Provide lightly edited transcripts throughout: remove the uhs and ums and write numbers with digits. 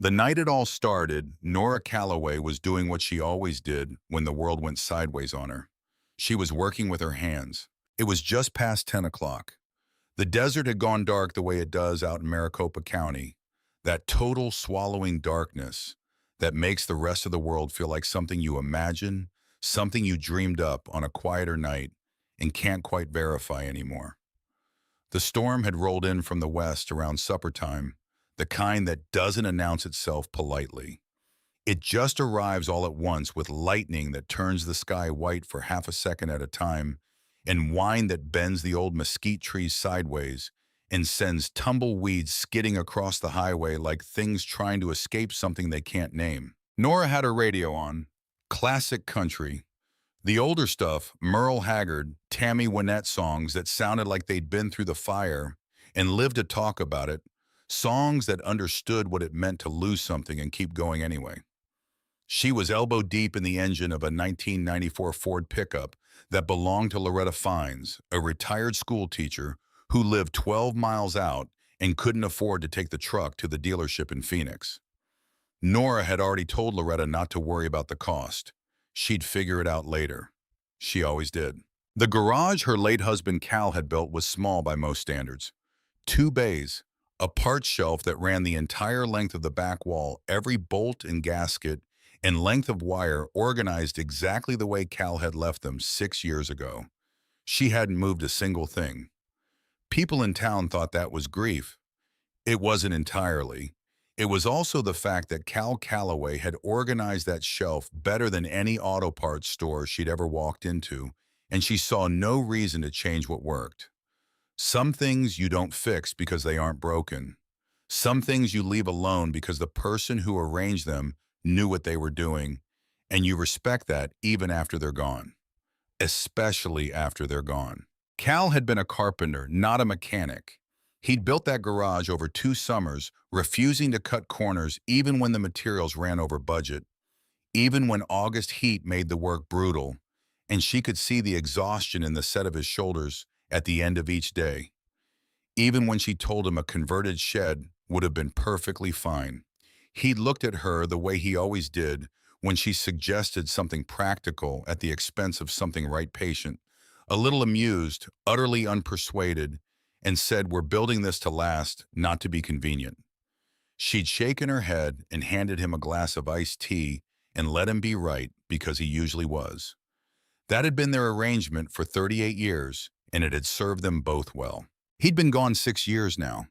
The night it all started, Nora Calloway was doing what she always did when the world went sideways on her. She was working with her hands. It was just past 10 o'clock. The desert had gone dark the way it does out in Maricopa County. That total swallowing darkness that makes the rest of the world feel like something you imagine, something you dreamed up on a quieter night and can't quite verify anymore. The storm had rolled in from the west around supper time, the kind that doesn't announce itself politely. It just arrives all at once with lightning that turns the sky white for half a second at a time, and wind that bends the old mesquite trees sideways and sends tumbleweeds skidding across the highway like things trying to escape something they can't name. Nora had her radio on. Classic country. The older stuff, Merle Haggard, Tammy Wynette songs that sounded like they'd been through the fire and lived to talk about it, songs that understood what it meant to lose something and keep going anyway. She was elbow deep in the engine of a 1994 Ford pickup that belonged to Loretta Fines, a retired school teacher who lived 12 miles out and couldn't afford to take the truck to the dealership in Phoenix. Nora had already told Loretta not to worry about the cost. She'd figure it out later. She always did. The garage her late husband Cal had built was small by most standards. 2 bays, a parts shelf that ran the entire length of the back wall, every bolt and gasket and length of wire organized exactly the way Cal had left them 6 years ago. She hadn't moved a single thing. People in town thought that was grief. It wasn't entirely. It was also the fact that Cal Calloway had organized that shelf better than any auto parts store she'd ever walked into, and she saw no reason to change what worked. Some things you don't fix because they aren't broken. Some things you leave alone because the person who arranged them knew what they were doing, and you respect that even after they're gone. Especially after they're gone. Cal had been a carpenter, not a mechanic. He'd built that garage over 2 summers, refusing to cut corners even when the materials ran over budget, even when August heat made the work brutal, and she could see the exhaustion in the set of his shoulders at the end of each day. Even when she told him a converted shed would have been perfectly fine. He'd looked at her the way he always did when she suggested something practical at the expense of something right patient, a little amused, utterly unpersuaded, and said, "We're building this to last, not to be convenient." She'd shaken her head and handed him a glass of iced tea and let him be right because he usually was. That had been their arrangement for 38 years, and it had served them both well. He'd been gone 6 years now.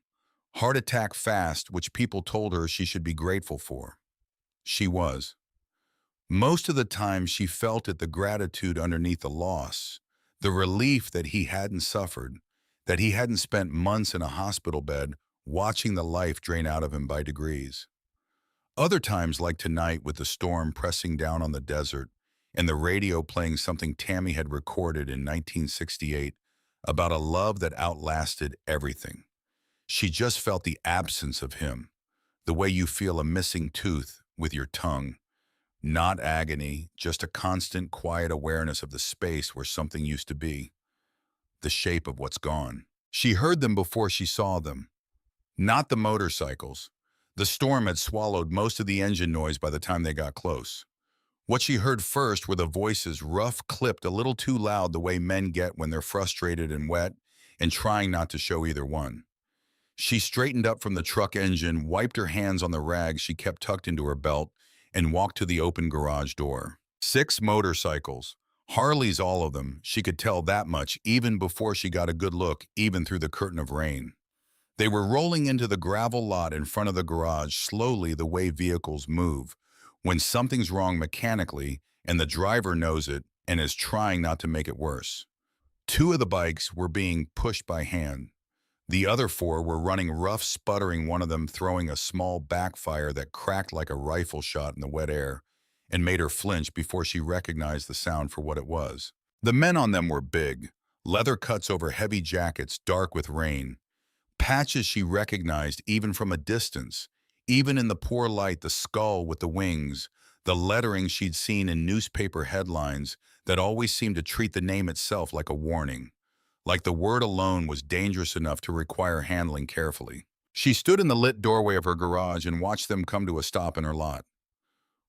Heart attack fast, which people told her she should be grateful for. She was. Most of the time she felt it, the gratitude underneath the loss, the relief that he hadn't suffered, that he hadn't spent months in a hospital bed watching the life drain out of him by degrees. Other times, like tonight with the storm pressing down on the desert and the radio playing something Tammy had recorded in 1968 about a love that outlasted everything. She just felt the absence of him, the way you feel a missing tooth with your tongue. Not agony, just a constant, quiet awareness of the space where something used to be, the shape of what's gone. She heard them before she saw them. Not the motorcycles. The storm had swallowed most of the engine noise by the time they got close. What she heard first were the voices, rough, clipped, a little too loud the way men get when they're frustrated and wet, and trying not to show either one. She straightened up from the truck engine, wiped her hands on the rag she kept tucked into her belt, and walked to the open garage door. 6 motorcycles. Harleys, all of them. She could tell that much even before she got a good look, even through the curtain of rain. They were rolling into the gravel lot in front of the garage slowly the way vehicles move, when something's wrong mechanically and the driver knows it and is trying not to make it worse. 2 of the bikes were being pushed by hand. The other 4 were running rough, sputtering, one of them throwing a small backfire that cracked like a rifle shot in the wet air and made her flinch before she recognized the sound for what it was. The men on them were big, leather cuts over heavy jackets, dark with rain, patches she recognized even from a distance, even in the poor light, the skull with the wings, the lettering she'd seen in newspaper headlines that always seemed to treat the name itself like a warning, like the word alone was dangerous enough to require handling carefully. She stood in the lit doorway of her garage and watched them come to a stop in her lot.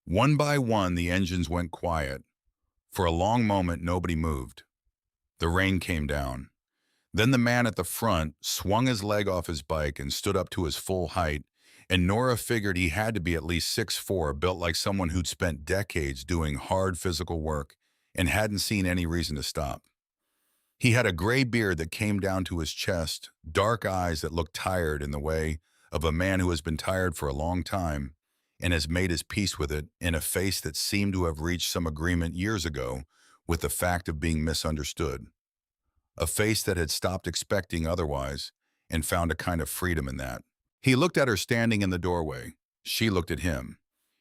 One by one, the engines went quiet. For a long moment, nobody moved. The rain came down. Then the man at the front swung his leg off his bike and stood up to his full height, and Nora figured he had to be at least 6'4", built like someone who'd spent decades doing hard physical work and hadn't seen any reason to stop. He had a gray beard that came down to his chest, dark eyes that looked tired in the way of a man who has been tired for a long time and has made his peace with it, in a face that seemed to have reached some agreement years ago with the fact of being misunderstood. A face that had stopped expecting otherwise and found a kind of freedom in that. He looked at her standing in the doorway. She looked at him.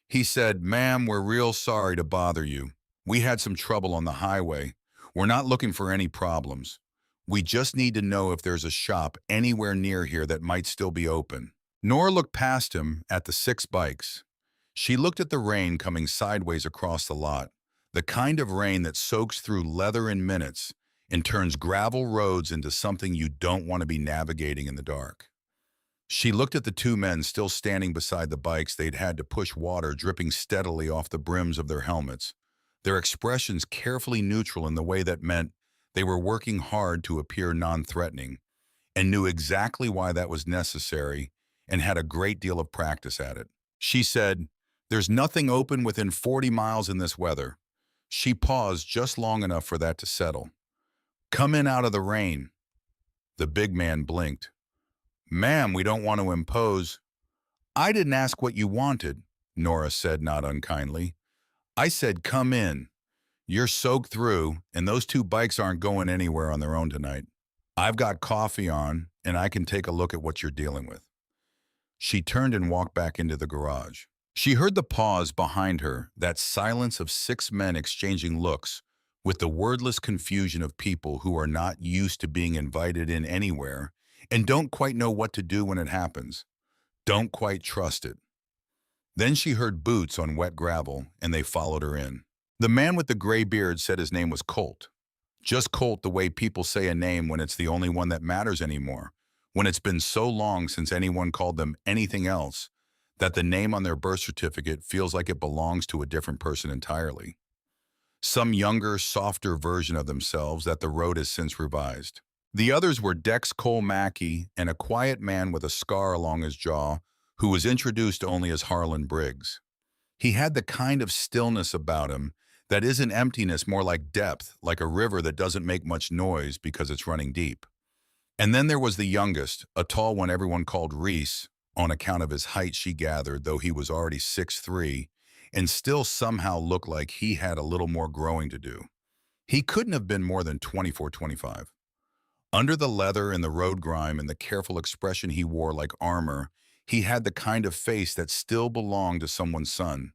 He said, "Ma'am, we're real sorry to bother you. We had some trouble on the highway. We're not looking for any problems. We just need to know if there's a shop anywhere near here that might still be open." Nora looked past him at the 6 bikes. She looked at the rain coming sideways across the lot, the kind of rain that soaks through leather in minutes and turns gravel roads into something you don't want to be navigating in the dark. She looked at the 2 men still standing beside the bikes they'd had to push, water dripping steadily off the brims of their helmets, their expressions carefully neutral in the way that meant they were working hard to appear non-threatening, and knew exactly why that was necessary and had a great deal of practice at it. She said, "There's nothing open within 40 miles in this weather." She paused just long enough for that to settle. "Come in out of the rain." The big man blinked. "Ma'am, we don't want to impose." "I didn't ask what you wanted," Nora said, not unkindly. "I said come in. You're soaked through, and those 2 bikes aren't going anywhere on their own tonight. I've got coffee on, and I can take a look at what you're dealing with." She turned and walked back into the garage. She heard the pause behind her, that silence of 6 men exchanging looks, with the wordless confusion of people who are not used to being invited in anywhere and don't quite know what to do when it happens, don't quite trust it. Then she heard boots on wet gravel, and they followed her in. The man with the gray beard said his name was Colt. Just Colt, the way people say a name when it's the only one that matters anymore, when it's been so long since anyone called them anything else that the name on their birth certificate feels like it belongs to a different person entirely. Some younger, softer version of themselves that the road has since revised. The others were Dex Cole Mackey and a quiet man with a scar along his jaw who was introduced only as Harlan Briggs. He had the kind of stillness about him that isn't emptiness, more like depth, like a river that doesn't make much noise because it's running deep. And then there was the youngest, a tall one everyone called Reese, on account of his height, she gathered, though he was already 6'3", and still somehow looked like he had a little more growing to do. He couldn't have been more than 24, 25. Under the leather and the road grime and the careful expression he wore like armor, he had the kind of face that still belonged to someone's son,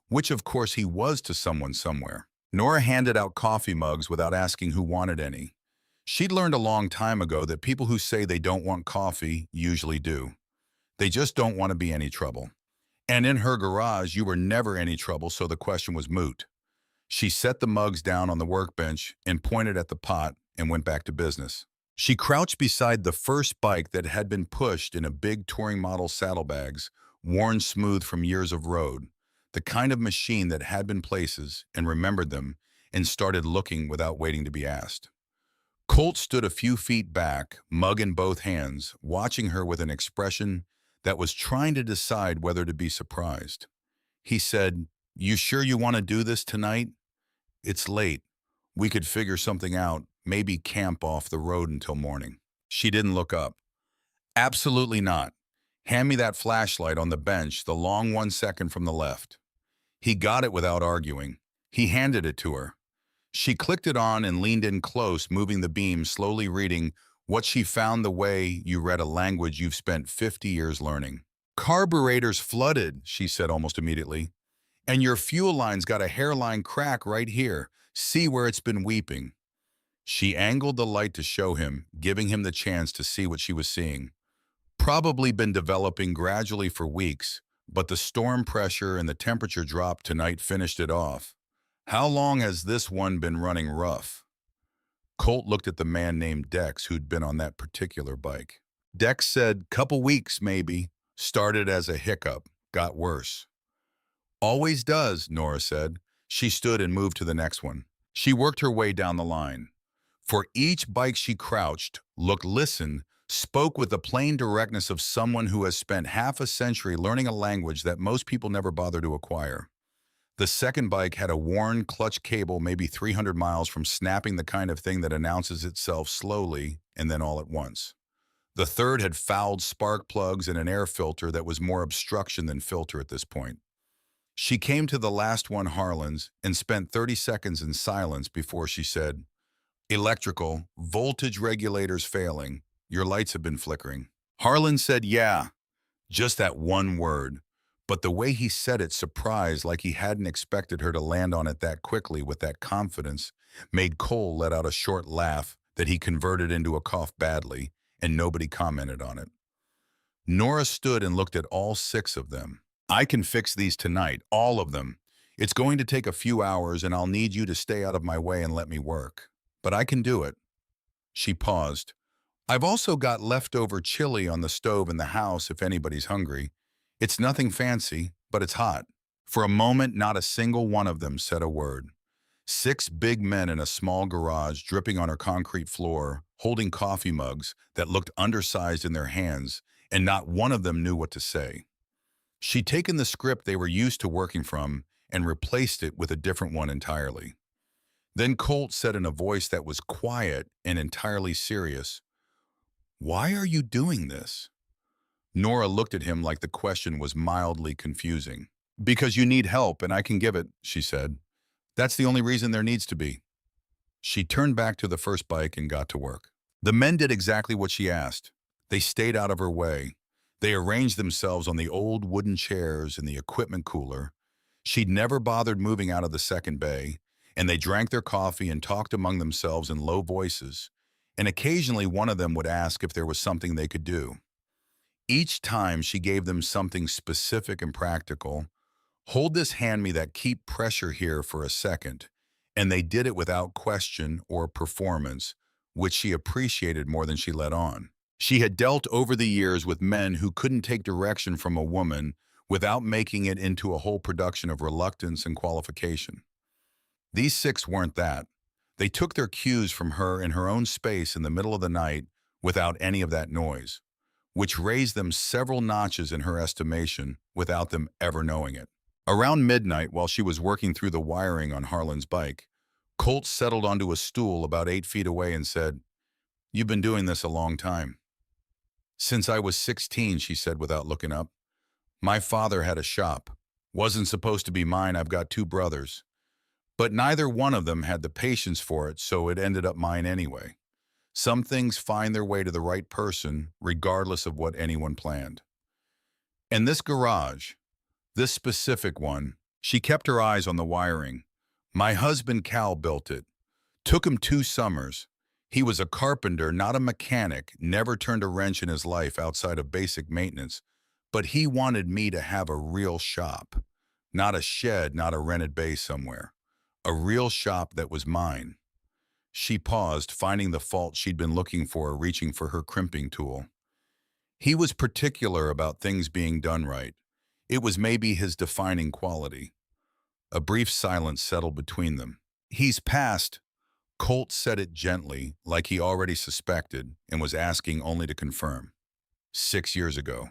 which of course he was to someone somewhere. Nora handed out coffee mugs without asking who wanted any. She'd learned a long time ago that people who say they don't want coffee usually do. They just don't want to be any trouble. And in her garage, you were never any trouble, so the question was moot. She set the mugs down on the workbench and pointed at the pot and went back to business. She crouched beside the first bike that had been pushed in a big touring model saddlebags, worn smooth from years of road, the kind of machine that had been places and remembered them and started looking without waiting to be asked. Colt stood a few feet back, mug in both hands, watching her with an expression that was trying to decide whether to be surprised. He said, "You sure you want to do this tonight? It's late. We could figure something out, maybe camp off the road until morning." She didn't look up. "Absolutely not. Hand me that flashlight on the bench, the long one second from the left." He got it without arguing. He handed it to her. She clicked it on and leaned in close, moving the beam, slowly reading what she found the way you read a language you've spent 50 years learning. "Carburetor's flooded," she said almost immediately. "And your fuel line's got a hairline crack right here. See where it's been weeping." She angled the light to show him, giving him the chance to see what she was seeing. Probably been developing gradually for weeks, but the storm pressure and the temperature drop tonight finished it off. "How long has this one been running rough?" Colt looked at the man named Dex who'd been on that particular bike. Dex said, couple weeks, maybe. Started as a hiccup, got worse. Always does, Nora said. She stood and moved to the next one. She worked her way down the line. For each bike she crouched, looked, listened, spoke with the plain directness of someone who has spent half a century learning a language that most people never bother to acquire. The second bike had a worn clutch cable maybe 300 miles from snapping, the kind of thing that announces itself slowly and then all at once. The third had fouled spark plugs and an air filter that was more obstruction than filter at this point. She came to the last one, Harlan's, and spent 30 seconds in silence before she said, "Electrical, voltage regulators failing. Your lights have been flickering." Harlan said, "Yeah," just that one word. But the way he said it, surprised, like he hadn't expected her to land on it that quickly with that confidence, made Cole let out a short laugh that he converted into a cough badly, and nobody commented on it. Nora stood and looked at all six of them. "I can fix these tonight, all of them. It's going to take a few hours and I'll need you to stay out of my way and let me work. But I can do it." She paused. "I've also got leftover chili on the stove in the house if anybody's hungry. It's nothing fancy, but it's hot." For a moment, not a single one of them said a word. Six big men in a small garage, dripping on her concrete floor, holding coffee mugs that looked undersized in their hands, and not one of them knew what to say. She'd taken the script they were used to working from and replaced it with a different one entirely. Then Colt said in a voice that was quiet and entirely serious, "Why are you doing this?" Nora looked at him like the question was mildly confusing. "Because you need help and I can give it," she said. "That's the only reason there needs to be." She turned back to the first bike and got to work. The men did exactly what she asked. They stayed out of her way. They arranged themselves on the old wooden chairs in the equipment cooler. She'd never bothered moving out of the second bay, and they drank their coffee and talked among themselves in low voices, and occasionally one of them would ask if there was something they could do. Each time she gave them something specific and practical. "Hold this, hand me that, keep pressure here for a second." And they did it without question or performance, which she appreciated more than she let on. She had dealt over the years with men who couldn't take direction from a woman without making it into a whole production of reluctance and qualification. These six weren't that. They took their cues from her in her own space in the middle of the night without any of that noise, which raised them several notches in her estimation without them ever knowing it. Around midnight, while she was working through the wiring on Harlan's bike, Colt settled onto a stool about 8 feet away and said, "You've been doing this a long time." "Since I was 16, she said without looking up. "My father had a shop. Wasn't supposed to be mine. I've got two brothers. But neither one of them had the patience for it, so it ended up mine anyway. Some things find their way to the right person, regardless of what anyone planned. And this garage, this specific one," she kept her eyes on the wiring. "My husband Cal built it. Took him 2 summers. He was a carpenter, not a mechanic, never turned a wrench in his life outside of basic maintenance. But he wanted me to have a real shop. Not a shed, not a rented base somewhere. A real shop that was mine." She paused, finding the fault she'd been looking for, reaching for her crimping tool. "He was particular about things being done right. It was maybe his defining quality." A brief silence settled between them. "He's passed." Colt said it gently, like he already suspected, and was asking only to confirm. 6 years ago.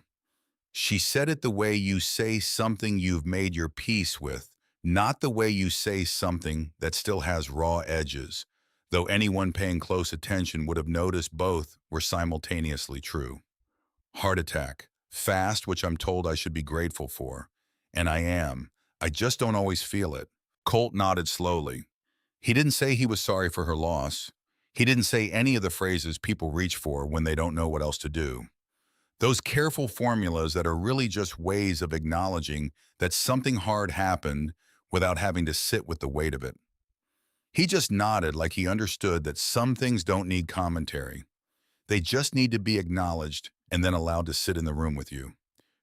She said it the way you say something you've made your peace with, not the way you say something that still has raw edges, though anyone paying close attention would have noticed both were simultaneously true. "Heart attack. Fast, which I'm told I should be grateful for. And I am. I just don't always feel it." Colt nodded slowly. He didn't say he was sorry for her loss. He didn't say any of the phrases people reach for when they don't know what else to do. Those careful formulas that are really just ways of acknowledging that something hard happened without having to sit with the weight of it. He just nodded like he understood that some things don't need commentary. They just need to be acknowledged and then allowed to sit in the room with you.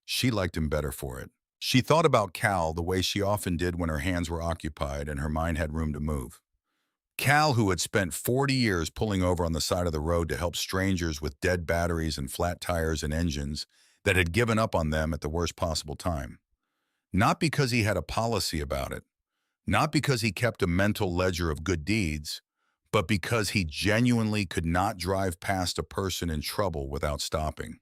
She liked him better for it. She thought about Cal the way she often did when her hands were occupied and her mind had room to move. Cal, who had spent 40 years pulling over on the side of the road to help strangers with dead batteries and flat tires and engines that had given up on them at the worst possible time. Not because he had a policy about it, not because he kept a mental ledger of good deeds, but because he genuinely could not drive past a person in trouble without stopping.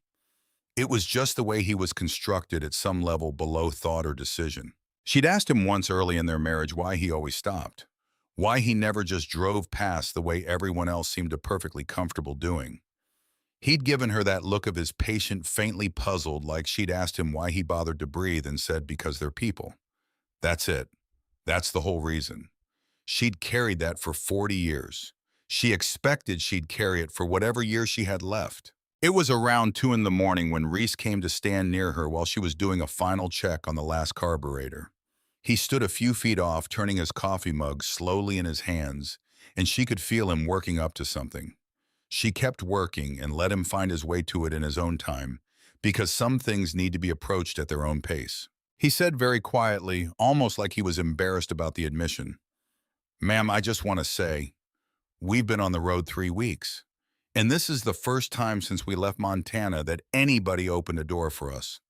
It was just the way he was constructed at some level below thought or decision. She'd asked him once early in their marriage why he always stopped, why he never just drove past the way everyone else seemed to perfectly comfortable doing. He'd given her that look of his patient, faintly puzzled, like she'd asked him why he bothered to breathe and said, because they're people. That's it. That's the whole reason. She'd carried that for 40 years. She expected she'd carry it for whatever year she had left. It was around 2 in the morning when Reese came to stand near her while she was doing a final check on the last carburetor. He stood a few feet off, turning his coffee mug slowly in his hands, and she could feel him working up to something. She kept working and let him find his way to it in his own time, because some things need to be approached at their own pace. He said very quietly, almost like he was embarrassed about the admission, "Ma'am, I just want to say, we've been on the road 3 weeks. And this is the first time since we left Montana that anybody opened a door for us."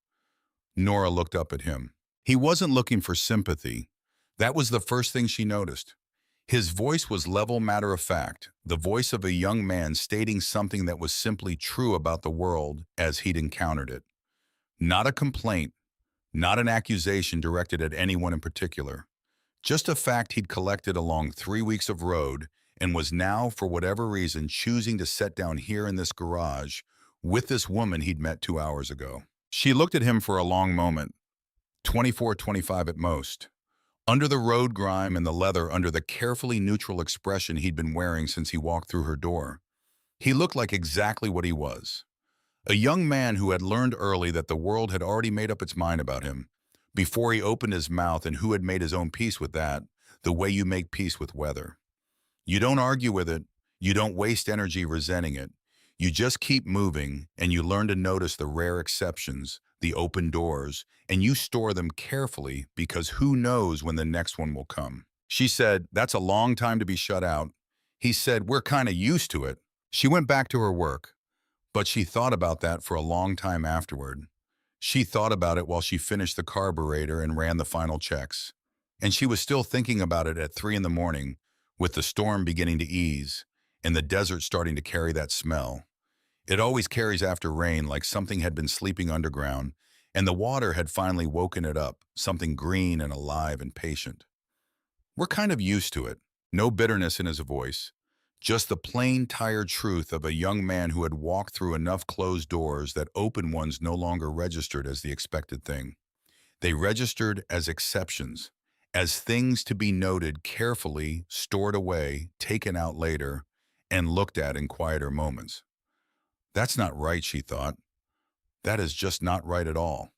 Nora looked up at him. He wasn't looking for sympathy. That was the first thing she noticed. His voice was level matter of fact, the voice of a young man stating something that was simply true about the world as he'd encountered it. Not a complaint, not an accusation directed at anyone in particular. Just a fact he'd collected along 3 weeks of road and was now, for whatever reason, choosing to set down here in this garage with this woman he'd met 2 hours ago. She looked at him for a long moment, 24, 25 at most. Under the road grime and the leather, under the carefully neutral expression he'd been wearing since he walked through her door, he looked like exactly what he was. A young man who had learned early that the world had already made up its mind about him, before he opened his mouth, and who had made his own peace with that, the way you make peace with weather. You don't argue with it, you don't waste energy resenting it. You just keep moving, and you learn to notice the rare exceptions, the open doors, and you store them carefully because who knows when the next one will come. She said, "That's a long time to be shut out." He said, "We're kind of used to it." She went back to her work, but she thought about that for a long time afterward. She thought about it while she finished the carburetor and ran the final checks. And she was still thinking about it at 3 in the morning, with the storm beginning to ease and the desert starting to carry that smell. It always carries after rain, like something had been sleeping underground, and the water had finally woken it up, something green and alive and patient. We're kind of used to it. No bitterness in his voice. Just the plain, tired truth of a young man who had walked through enough closed doors that open ones no longer registered as the expected thing. They registered as exceptions, as things to be noted carefully, stored away, taken out later, and looked at in quieter moments. That's not right, she thought. That is just not right at all.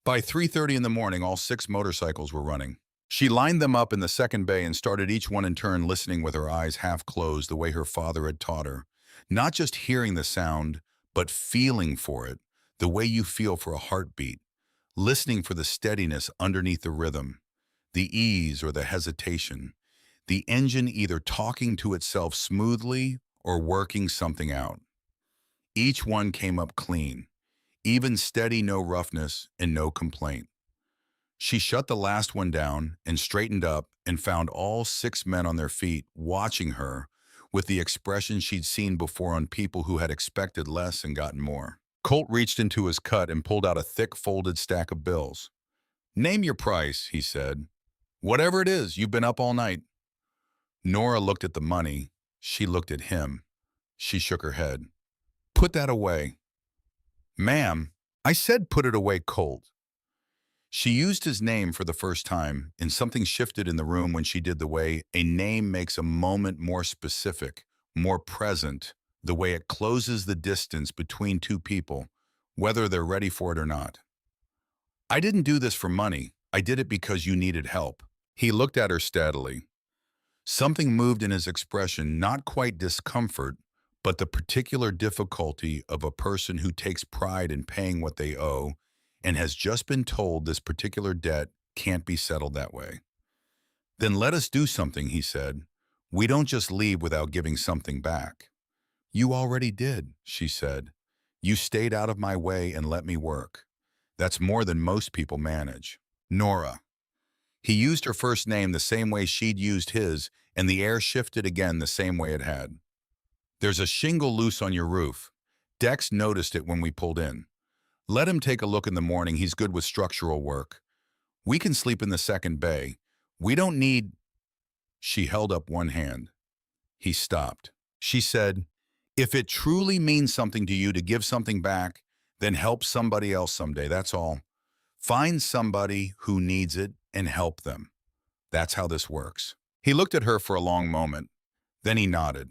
By 3:30 in the morning, all 6 motorcycles were running. She lined them up in the second bay and started each one in turn, listening with her eyes half closed the way her father had taught her. Not just hearing the sound, but feeling for it, the way you feel for a heartbeat. Listening for the steadiness underneath the rhythm, the ease or the hesitation, the engine either talking to itself smoothly or working something out. Each one came up clean, even steady, no roughness and no complaint. She shut the last one down and straightened up and found all 6 men on their feet, watching her with the expression she'd seen before on people who had expected less and gotten more. Colt reached into his cut and pulled out a thick folded stack of bills. "Name your price," he said. "Whatever it is, you've been up all night." Nora looked at the money. She looked at him. She shook her head. "Put that away." "Ma'am, I said put it away, Colt." She used his name for the first time, and something shifted in the room when she did, the way a name makes a moment more specific, more present, the way it closes the distance between two people, whether they're ready for it or not. "I didn't do this for money. I did it because you needed help." He looked at her steadily. Something moved in his expression, not quite discomfort, but the particular difficulty of a person who takes pride in paying what they owe and has just been told this particular debt can't be settled that way. "Then let us do something," he said. We don't just leave without giving something back. You already did, she said. You stayed out of my way and let me work. That's more than most people manage. Nora. He used her first name the same way she'd used his, and the air shifted again the same way it had. There's a shingle loose on your roof. Dex noticed it when we pulled in. Let him take a look in the morning. He's good with structural work. We can sleep in the second bay. We don't need... She held up one hand. He stopped. She said, if it truly means something to you to give something back, then help somebody else someday, that's all. Find somebody who needs it and help them. That's how this works. He looked at her for a long moment. Then he nodded.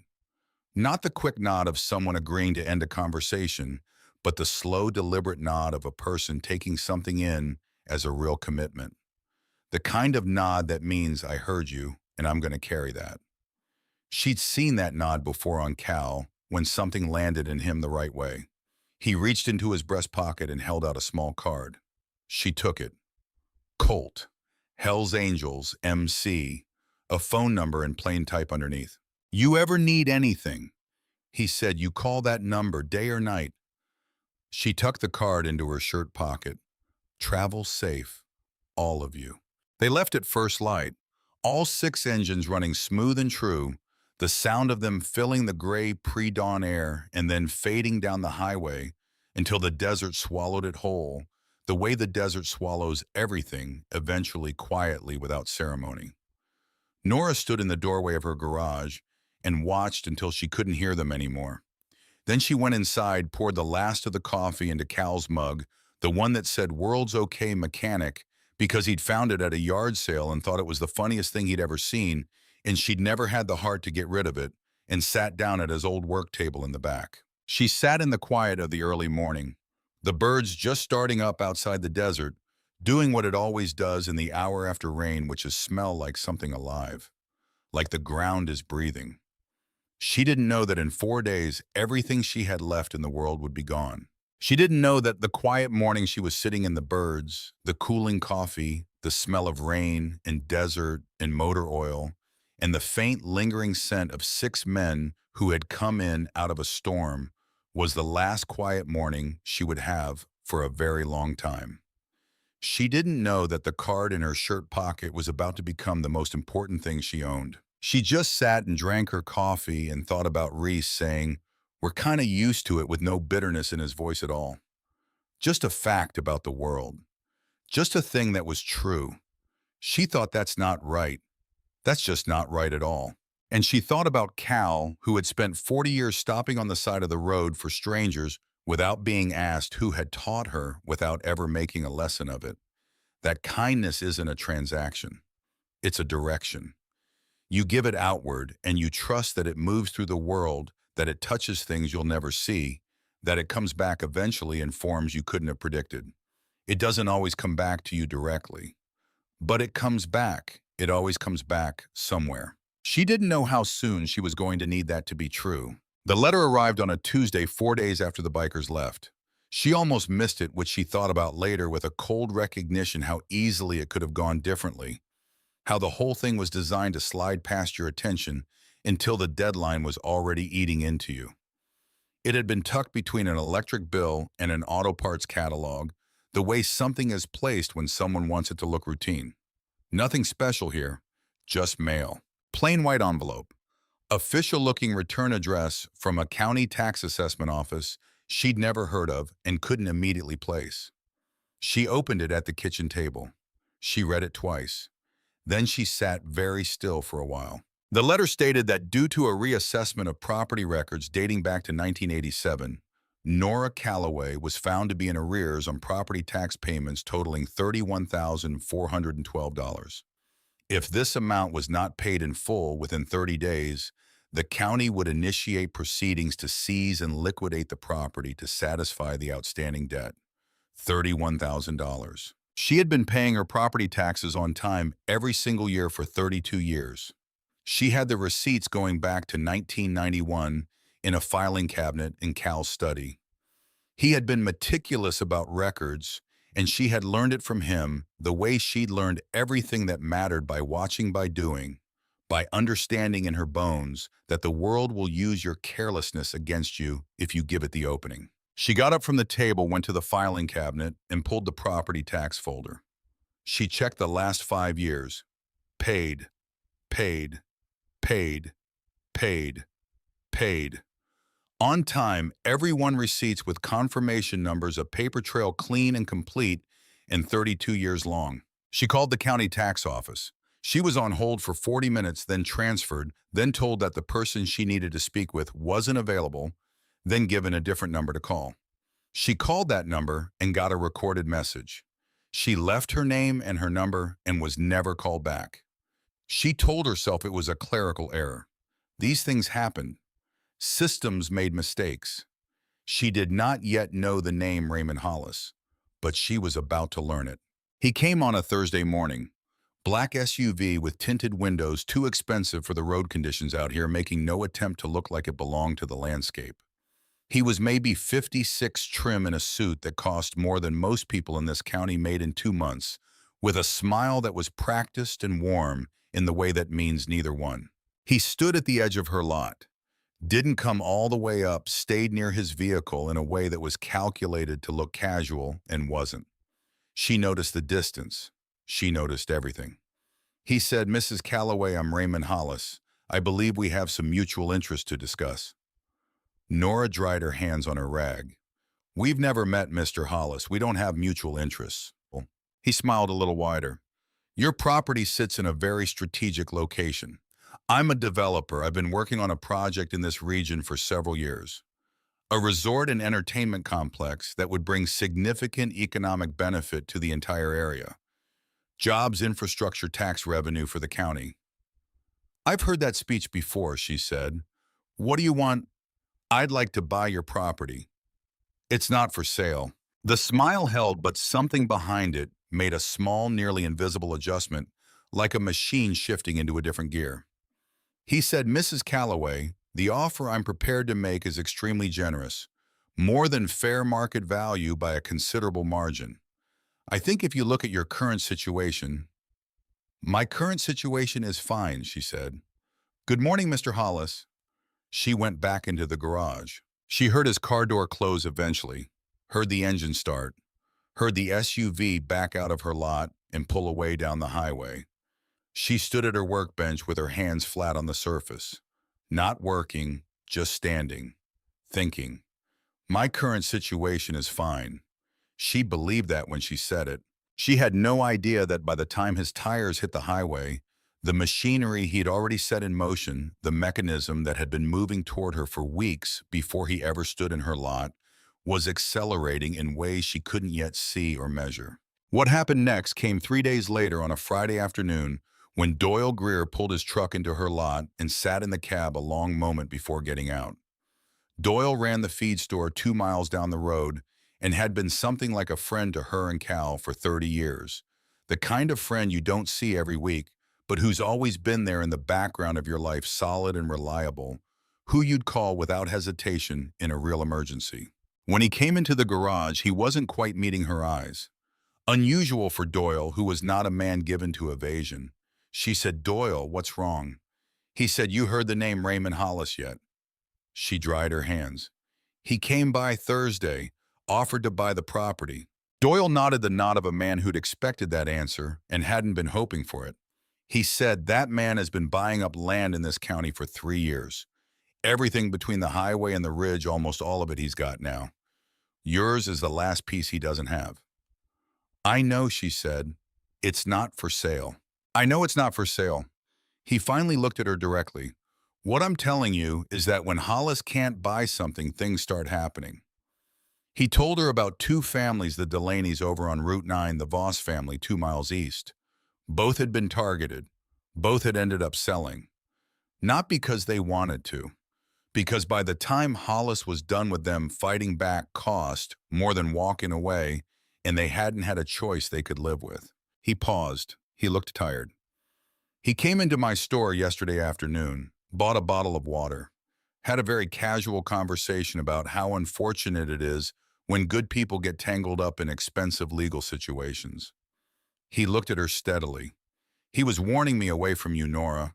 Not the quick nod of someone agreeing to end a conversation, but the slow, deliberate nod of a person taking something in as a real commitment. The kind of nod that means, I heard you, and I'm going to carry that. She'd seen that nod before on Cal when something landed in him the right way. He reached into his breast pocket and held out a small card. She took it. Colt, Hell's Angels, MC, a phone number in plain type underneath. You ever need anything? He said, you call that number day or night. She tucked the card into her shirt pocket. Travel safe, all of you. They left at first light, all 6 engines running smooth and true, the sound of them filling the gray pre-dawn air and then fading down the highway until the desert swallowed it whole, the way the desert swallows everything, eventually quietly without ceremony. Nora stood in the doorway of her garage and watched until she couldn't hear them anymore. Then she went inside, poured the last of the coffee into Cal's mug, the one that said "World's Okay Mechanic," because he'd found it at a yard sale and thought it was the funniest thing he'd ever seen, and she'd never had the heart to get rid of it, and sat down at his old work table in the back. She sat in the quiet of the early morning, the birds just starting up outside the desert, doing what it always does in the hour after rain, which is smell like something alive, like the ground is breathing. She didn't know that in 4 days, everything she had left in the world would be gone. She didn't know that the quiet morning she was sitting in the birds, the cooling coffee, the smell of rain and desert and motor oil, and the faint lingering scent of 6 men who had come in out of a storm was the last quiet morning she would have for a very long time. She didn't know that the card in her shirt pocket was about to become the most important thing she owned. She just sat and drank her coffee and thought about Reese saying, we're kind of used to it, with no bitterness in his voice at all. Just a fact about the world. Just a thing that was true. She thought that's not right. That's just not right at all. And she thought about Cal, who had spent 40 years stopping on the side of the road for strangers without being asked, who had taught her without ever making a lesson of it. That kindness isn't a transaction. It's a direction. You give it outward, and you trust that it moves through the world, that it touches things you'll never see, that it comes back eventually in forms you couldn't have predicted. It doesn't always come back to you directly, but it comes back. It always comes back somewhere. She didn't know how soon she was going to need that to be true. The letter arrived on a Tuesday, 4 days after the bikers left. She almost missed it, which she thought about later with a cold recognition how easily it could have gone differently. How the whole thing was designed to slide past your attention until the deadline was already eating into you. It had been tucked between an electric bill and an auto parts catalog, the way something is placed when someone wants it to look routine. Nothing special here, just mail. Plain white envelope. Official-looking return address from a county tax assessment office she'd never heard of and couldn't immediately place. She opened it at the kitchen table. She read it twice. Then she sat very still for a while. The letter stated that due to a reassessment of property records dating back to 1987, Nora Calloway was found to be in arrears on property tax payments totaling $31,412. If this amount was not paid in full within 30 days, the county would initiate proceedings to seize and liquidate the property to satisfy the outstanding debt, $31,000. She had been paying her property taxes on time every single year for 32 years. She had the receipts going back to 1991 in a filing cabinet in Cal's study. He had been meticulous about records, and she had learned it from him the way she'd learned everything that mattered by watching, by doing, by understanding in her bones that the world will use your carelessness against you if you give it the opening. She got up from the table, went to the filing cabinet, and pulled the property tax folder. She checked the last 5 years. Paid, paid, paid, paid, paid. On time, every one receipts with confirmation numbers, a paper trail clean and complete and 32 years long. She called the county tax office. She was on hold for 40 minutes, then transferred, then told that the person she needed to speak with wasn't available, then given a different number to call. She called that number and got a recorded message. She left her name and her number and was never called back. She told herself it was a clerical error. These things happened. Systems made mistakes. She did not yet know the name Raymond Hollis, but she was about to learn it. He came on a Thursday morning. Black SUV with tinted windows, too expensive for the road conditions out here, making no attempt to look like it belonged to the landscape. He was maybe 56, trim in a suit that cost more than most people in this county made in 2 months, with a smile that was practiced and warm in the way that means neither one. He stood at the edge of her lot, didn't come all the way up, stayed near his vehicle in a way that was calculated to look casual and wasn't. She noticed the distance. She noticed everything. He said, "Mrs. Calloway, I'm Raymond Hollis. I believe we have some mutual interest to discuss." Nora dried her hands on her rag. "We've never met, Mr. Hollis. We don't have mutual interests." He smiled a little wider. "Your property sits in a very strategic location. I'm a developer. I've been working on a project in this region for several years. A resort and entertainment complex that would bring significant economic benefit to the entire area. Jobs, infrastructure, tax revenue for the county." "I've heard that speech before," she said. "What do you want?" "I'd like to buy your property. It's not for sale." The smile held, but something behind it made a small, nearly invisible adjustment, like a machine shifting into a different gear. He said, "Mrs. Calloway, the offer I'm prepared to make is extremely generous, more than fair market value by a considerable margin. I think if you look at your current situation—" "My current situation is fine," she said. "Good morning, Mr. Hollis." She went back into the garage. She heard his car door close eventually, heard the engine start, heard the SUV back out of her lot and pull away down the highway. She stood at her workbench with her hands flat on the surface, not working, just standing, thinking. My current situation is fine. She believed that when she said it. She had no idea that by the time his tires hit the highway, the machinery he'd already set in motion, the mechanism that had been moving toward her for weeks before he ever stood in her lot, was accelerating in ways she couldn't yet see or measure. What happened next came 3 days later on a Friday afternoon when Doyle Greer pulled his truck into her lot and sat in the cab a long moment before getting out. Doyle ran the feed store 2 miles down the road and had been something like a friend to her and Cal for 30 years. The kind of friend you don't see every week, but who's always been there in the background of your life, solid and reliable, who you'd call without hesitation in a real emergency. When he came into the garage, he wasn't quite meeting her eyes. Unusual for Doyle, who was not a man given to evasion. She said, "Doyle, what's wrong?" He said, "You heard the name Raymond Hollis yet?" She dried her hands. "He came by Thursday, offered to buy the property." Doyle nodded the nod of a man who'd expected that answer and hadn't been hoping for it. He said, "That man has been buying up land in this county for 3 years. Everything between the highway and the ridge, almost all of it he's got now. Yours is the last piece he doesn't have." "I know," she said. "It's not for sale." "I know it's not for sale." He finally looked at her directly. "What I'm telling you is that when Hollis can't buy something, things start happening." He told her about 2 families, the Delaney's over on Route 9, the Voss family 2 miles east. Both had been targeted. Both had ended up selling. Not because they wanted to, because by the time Hollis was done with them, fighting back cost more than walking away, and they hadn't had a choice they could live with. He paused. He looked tired. "He came into my store yesterday afternoon, bought a bottle of water, had a very casual conversation about how unfortunate it is when good people get tangled up in expensive legal situations." He looked at her steadily. "He was warning me away from you, Nora.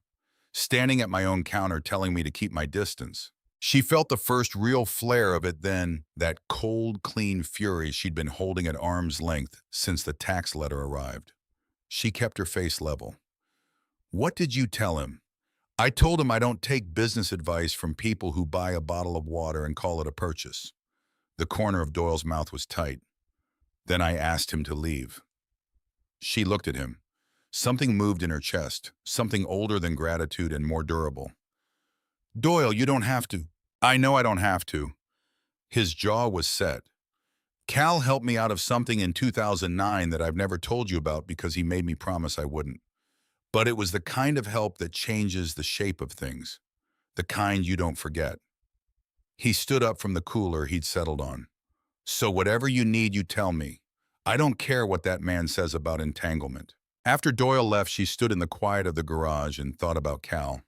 standing at my own counter telling me to keep my distance. She felt the first real flare of it then, that cold, clean fury she'd been holding at arm's length since the tax letter arrived. She kept her face level. "What did you tell him?" "I told him I don't take business advice from people who buy a bottle of water and call it a purchase." The corner of Doyle's mouth was tight. "Then I asked him to leave." She looked at him. Something moved in her chest, something older than gratitude and more durable. "Doyle, you don't have to." "I know I don't have to." His jaw was set. "Cal helped me out of something in 2009 that I've never told you about because he made me promise I wouldn't. But it was the kind of help that changes the shape of things, the kind you don't forget." He stood up from the cooler he'd settled on. "So whatever you need, you tell me. I don't care what that man says about entanglement." After Doyle left, she stood in the quiet of the garage and thought about Cal.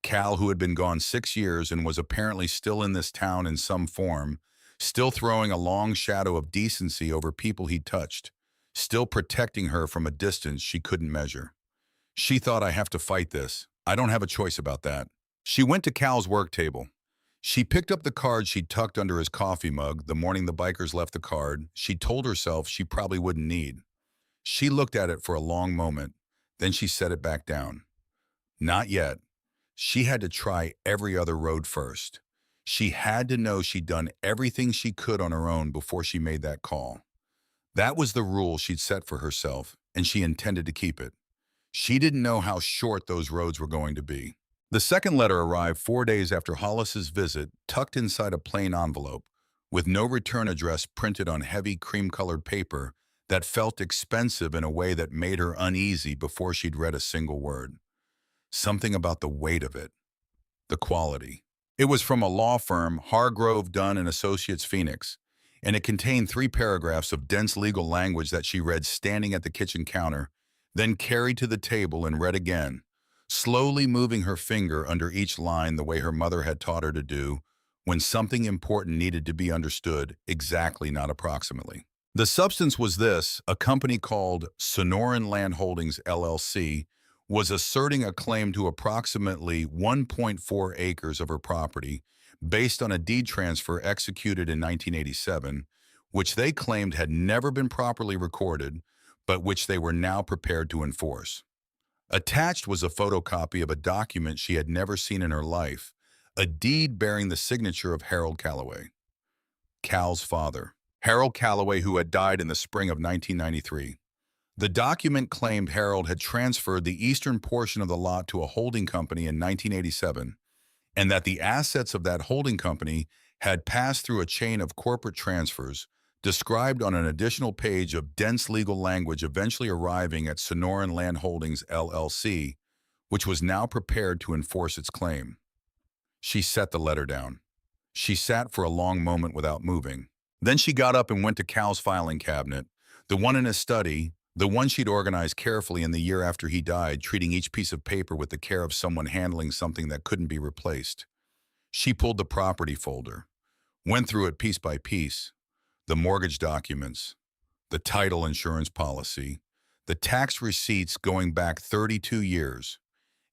Cal, who had been gone 6 years and was apparently still in this town in some form, still throwing a long shadow of decency over people he touched, still protecting her from a distance she couldn't measure. She thought, "I have to fight this. I don't have a choice about that." She went to Cal's work table. She picked up the card she'd tucked under his coffee mug the morning the bikers left. The card she told herself she probably wouldn't need. She looked at it for a long moment, then she set it back down. Not yet. She had to try every other road first. She had to know she'd done everything she could on her own before she made that call. That was the rule she'd set for herself, and she intended to keep it. She didn't know how short those roads were going to be. The second letter arrived 4 days after Hollis's visit, tucked inside a plain envelope, with no return address printed on heavy cream-colored paper that felt expensive in a way that made her uneasy before she'd read a single word. Something about the weight of it, the quality. It was from a law firm, Hargrove, Dunn and Associates, Phoenix, and it contained 3 paragraphs of dense legal language that she read standing at the kitchen counter, then carried to the table and read again, slowly moving her finger under each line the way her mother had taught her to do when something important needed to be understood exactly, not approximately. The substance was this: a company called Sonoran Land Holdings, LLC, was asserting a claim to approximately 1.4 acres of her property based on a deed transfer executed in 1987, which they claimed had never been properly recorded, but which they were now prepared to enforce. Attached was a photocopy of a document she had never seen in her life, a deed bearing the signature of Harold Calloway, Cal's father. Harold Calloway, who had died in the spring of 1993. The document claimed Harold had transferred the eastern portion of the lot to a holding company in 1987, and that the assets of that holding company had passed through a chain of corporate transfers, described on an additional page of dense legal language, eventually arriving at Sonoran Land Holdings, LLC, which was now prepared to enforce its claim. She set the letter down. She sat for a long moment without moving. Then she got up and went to Cal's filing cabinet, the one in his study, the one she'd organized carefully in the year after he died, treating each piece of paper with the care of someone handling something that couldn't be replaced. She pulled the property folder, went through it piece by piece: the mortgage documents, the title insurance policy, the tax receipts going back 32 years,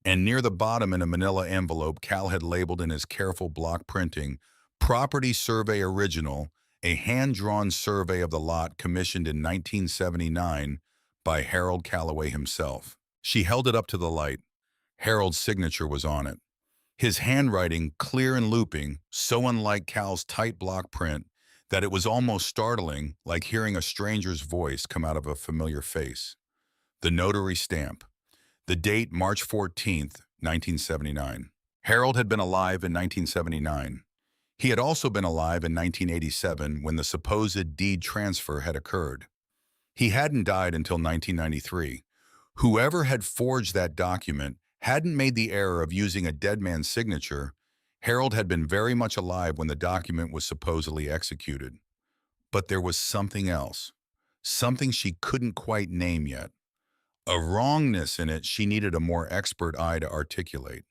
and near the bottom in a manila envelope Cal had labeled in his careful block printing, "Property Survey Original, a hand-drawn survey of the lot commissioned in 1979 by Harold Calloway himself." She held it up to the light. Harold's signature was on it. His handwriting, clear and looping, so unlike Cal's tight block print that it was almost startling, like hearing a stranger's voice come out of a familiar face. The notary stamp. The date, March 14th, 1979. Harold had been alive in 1979. He had also been alive in 1987 when the supposed deed transfer had occurred. He hadn't died until 1993. Whoever had forged that document hadn't made the error of using a dead man's signature. Harold had been very much alive when the document was supposedly executed. But there was something else, something she couldn't quite name yet. A wrongness in it she needed a more expert eye to articulate.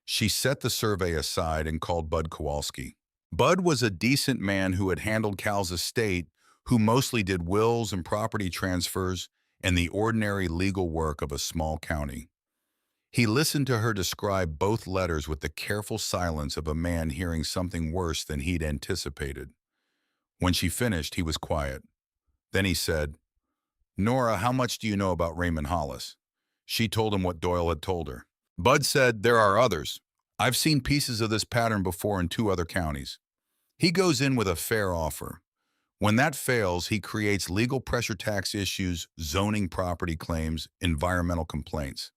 She set the survey aside and called Bud Kowalski. Bud was a decent man who had handled Cal's estate, who mostly did wills and property transfers and the ordinary legal work of a small county. He listened to her describe both letters with the careful silence of a man hearing something worse than he'd anticipated. When she finished, he was quiet. Then he said, "Nora, how much do you know about Raymond Hollis?" She told him what Doyle had told her. Bud said, "There are others. I've seen pieces of this pattern before in 2 other counties. He goes in with a fair offer. When that fails, he creates legal pressure tax issues, zoning property claims, environmental complaints.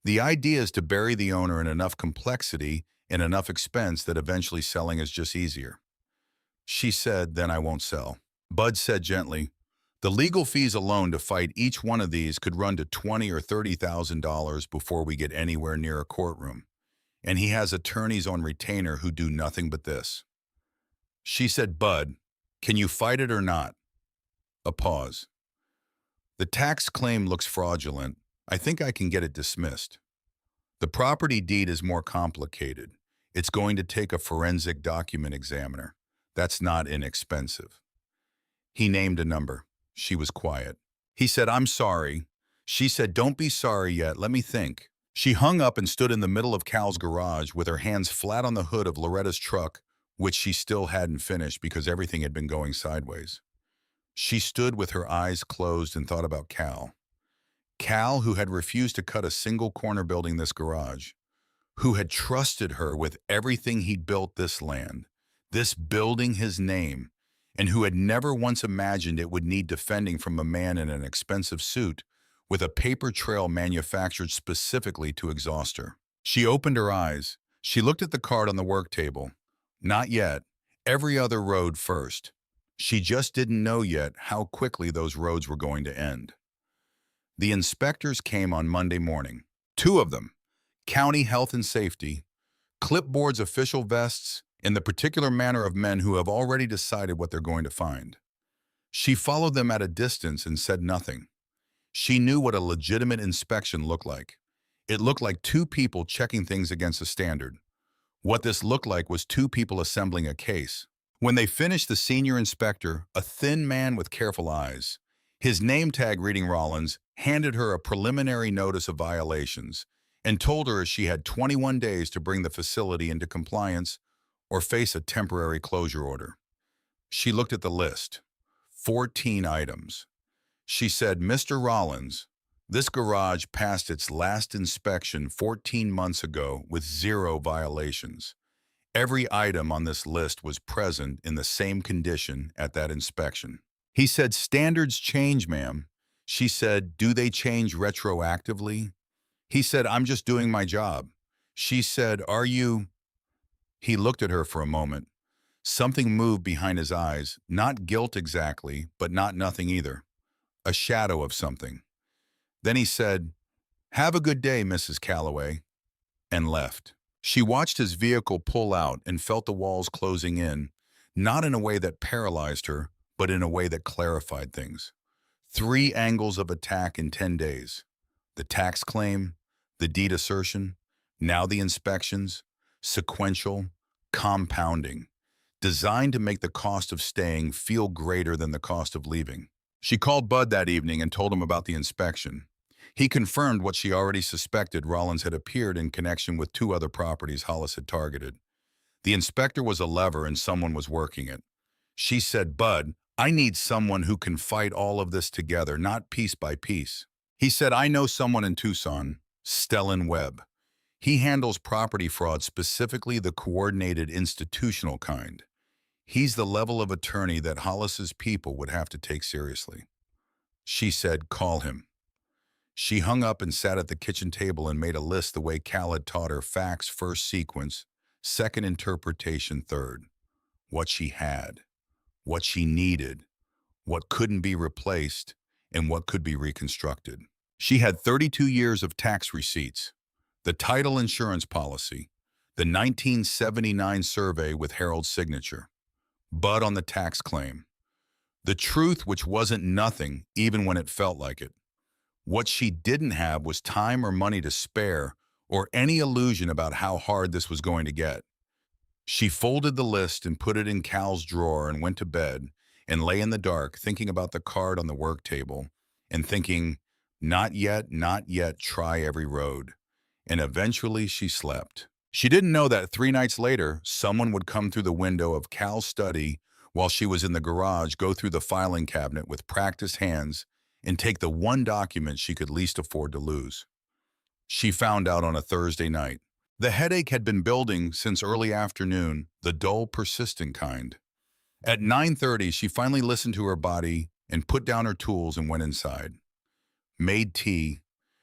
The idea is to bury the owner in enough complexity and enough expense that eventually selling is just easier." She said, "Then I won't sell." Bud said gently, "The legal fees alone to fight each one of these could run to $20,000 or $30,000 before we get anywhere near a courtroom. And he has attorneys on retainer who do nothing but this." She said, "Bud, can you fight it or not?" A pause. "The tax claim looks fraudulent. I think I can get it dismissed. The property deed is more complicated. It's going to take a forensic document examiner. That's not inexpensive." He named a number. She was quiet. He said, "I'm sorry." She said, "Don't be sorry yet. Let me think." She hung up and stood in the middle of Cal's garage with her hands flat on the hood of Loretta's truck, which she still hadn't finished because everything had been going sideways. She stood with her eyes closed and thought about Cal. Cal, who had refused to cut a single corner building this garage, who had trusted her with everything he'd built this land, this building his name, and who had never once imagined it would need defending from a man in an expensive suit with a paper trail manufactured specifically to exhaust her. She opened her eyes. She looked at the card on the work table. Not yet. Every other road first. She just didn't know yet how quickly those roads were going to end. The inspectors came on Monday morning. 2 of them. County Health and Safety, clipboards, official vests, in the particular manner of men who have already decided what they're going to find. She followed them at a distance and said nothing. She knew what a legitimate inspection looked like. It looked like 2 people checking things against a standard. What this looked like was 2 people assembling a case. When they finished, the senior inspector, a thin man with careful eyes, his name tag reading Rollins, handed her a preliminary notice of violations and told her she had 21 days to bring the facility into compliance or face a temporary closure order. She looked at the list. 14 items. She said, "Mr. Rollins, this garage passed its last inspection 14 months ago with 0 violations. Every item on this list was present in the same condition at that inspection." He said, "Standards change, ma'am." She said, "Do they change retroactively?" He said, "I'm just doing my job." She said, "Are you—" He looked at her for a moment. Something moved behind his eyes, not guilt exactly, but not nothing either. A shadow of something. Then he said, "Have a good day, Mrs. Calloway," and left. She watched his vehicle pull out and felt the walls closing in, not in a way that paralyzed her, but in a way that clarified things. 3 angles of attack in 10 days. The tax claim, the deed assertion, now the inspections, sequential, compounding, designed to make the cost of staying feel greater than the cost of leaving. She called Bud that evening and told him about the inspection. He confirmed what she already suspected. Rollins had appeared in connection with 2 other properties Hollis had targeted. The inspector was a lever and someone was working it. She said, "Bud, I need someone who can fight all of this together, not piece by piece." He said, "I know someone in Tucson, Stellan Webb. He handles property fraud, specifically the coordinated institutional kind. He's the level of attorney that Hollis's people would have to take seriously." She said, "Call him." She hung up and sat at the kitchen table and made a list the way Cal had taught her: facts first sequence, second interpretation third. What she had, what she needed, what couldn't be replaced, and what could be reconstructed. She had 32 years of tax receipts, the title insurance policy, the 1979 survey with Harold's signature, Bud on the tax claim, the truth which wasn't nothing even when it felt like it. What she didn't have was time or money to spare or any illusion about how hard this was going to get. She folded the list and put it in Cal's drawer and went to bed and lay in the dark thinking about the card on the work table and thinking, not yet, try every road. and eventually she slept. She didn't know that 3 nights later, someone would come through the window of Cal's study while she was in the garage, go through the filing cabinet with practiced hands, and take the one document she could least afford to lose. She found out on a Thursday night. The headache had been building since early afternoon, the dull, persistent kind. At 9:30, she finally listened to her body and put down her tools and went inside. Made tea,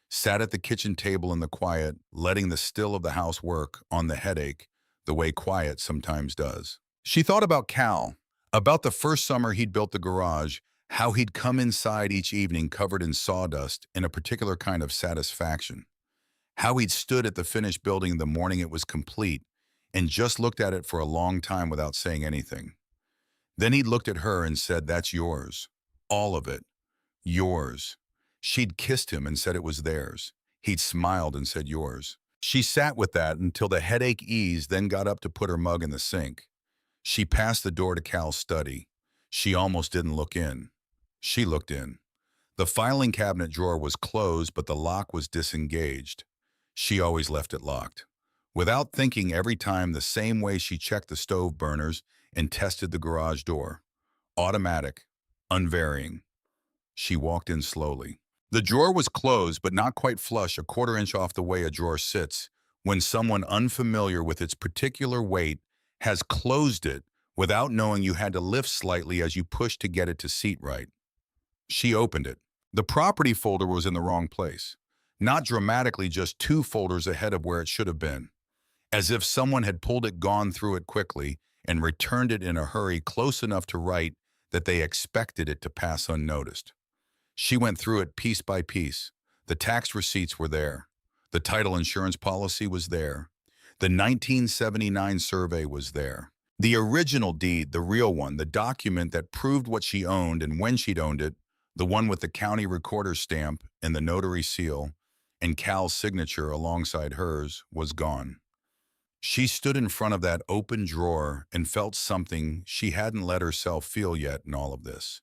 sat at the kitchen table in the quiet, letting the still of the house work on the headache the way quiet sometimes does. She thought about Cal, about the first summer he'd built the garage, how he'd come inside each evening covered in sawdust in a particular kind of satisfaction, how he'd stood at the finished building the morning it was complete and just looked at it for a long time without saying anything. Then he'd looked at her and said, "That's yours. All of it. Yours." She'd kissed him and said it was theirs. He'd smiled and said, "Yours." She sat with that until the headache eased, then got up to put her mug in the sink. She passed the door to Cal's study. She almost didn't look in. She looked in. The filing cabinet drawer was closed, but the lock was disengaged. She always left it locked. Without thinking, every time, the same way she checked the stove burners and tested the garage door. Automatic, unvarying. She walked in slowly. The drawer was closed, but not quite flush, a quarter inch off the way a drawer sits when someone unfamiliar with its particular weight has closed it without knowing you had to lift slightly as you pushed to get it to seat right. She opened it. The property folder was in the wrong place. Not dramatically, just 2 folders ahead of where it should have been. As if someone had pulled it, gone through it quickly, and returned it in a hurry close enough to write that they expected it to pass unnoticed. She went through it piece by piece. The tax receipts were there. The title insurance policy was there. The 1979 survey was there. The original deed, the real one, the document that proved what she owned and when she'd owned it, the one with the county recorder's stamp and the notary seal, and Cal's signature alongside hers, was gone. She stood in front of that open drawer and felt something she hadn't let herself feel yet in all of this.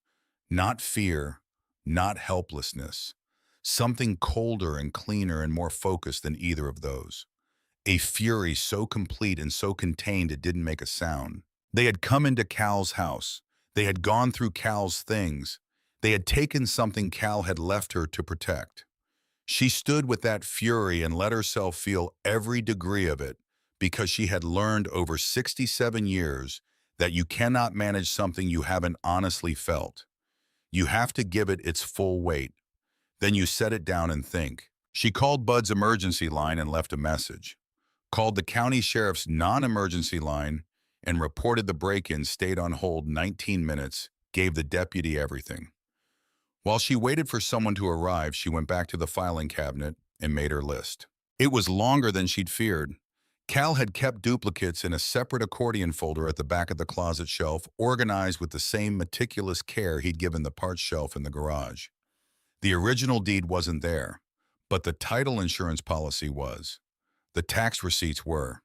Not fear, not helplessness. Something colder and cleaner and more focused than either of those. A fury so complete and so contained it didn't make a sound. They had come into Cal's house. They had gone through Cal's things. They had taken something Cal had left her to protect. She stood with that fury and let herself feel every degree of it, because she had learned over 67 years that you cannot manage something you haven't honestly felt. You have to give it its full weight. Then you set it down and think. She called Bud's emergency line and left a message. Called the county sheriff's non-emergency line and reported the break-in, stayed on hold 19 minutes, gave the deputy everything. While she waited for someone to arrive, she went back to the filing cabinet and made her list. It was longer than she'd feared. Cal had kept duplicates in a separate accordion folder at the back of the closet shelf, organized with the same meticulous care he'd given the parts shelf in the garage. The original deed wasn't there, but the title insurance policy was. The tax receipts were.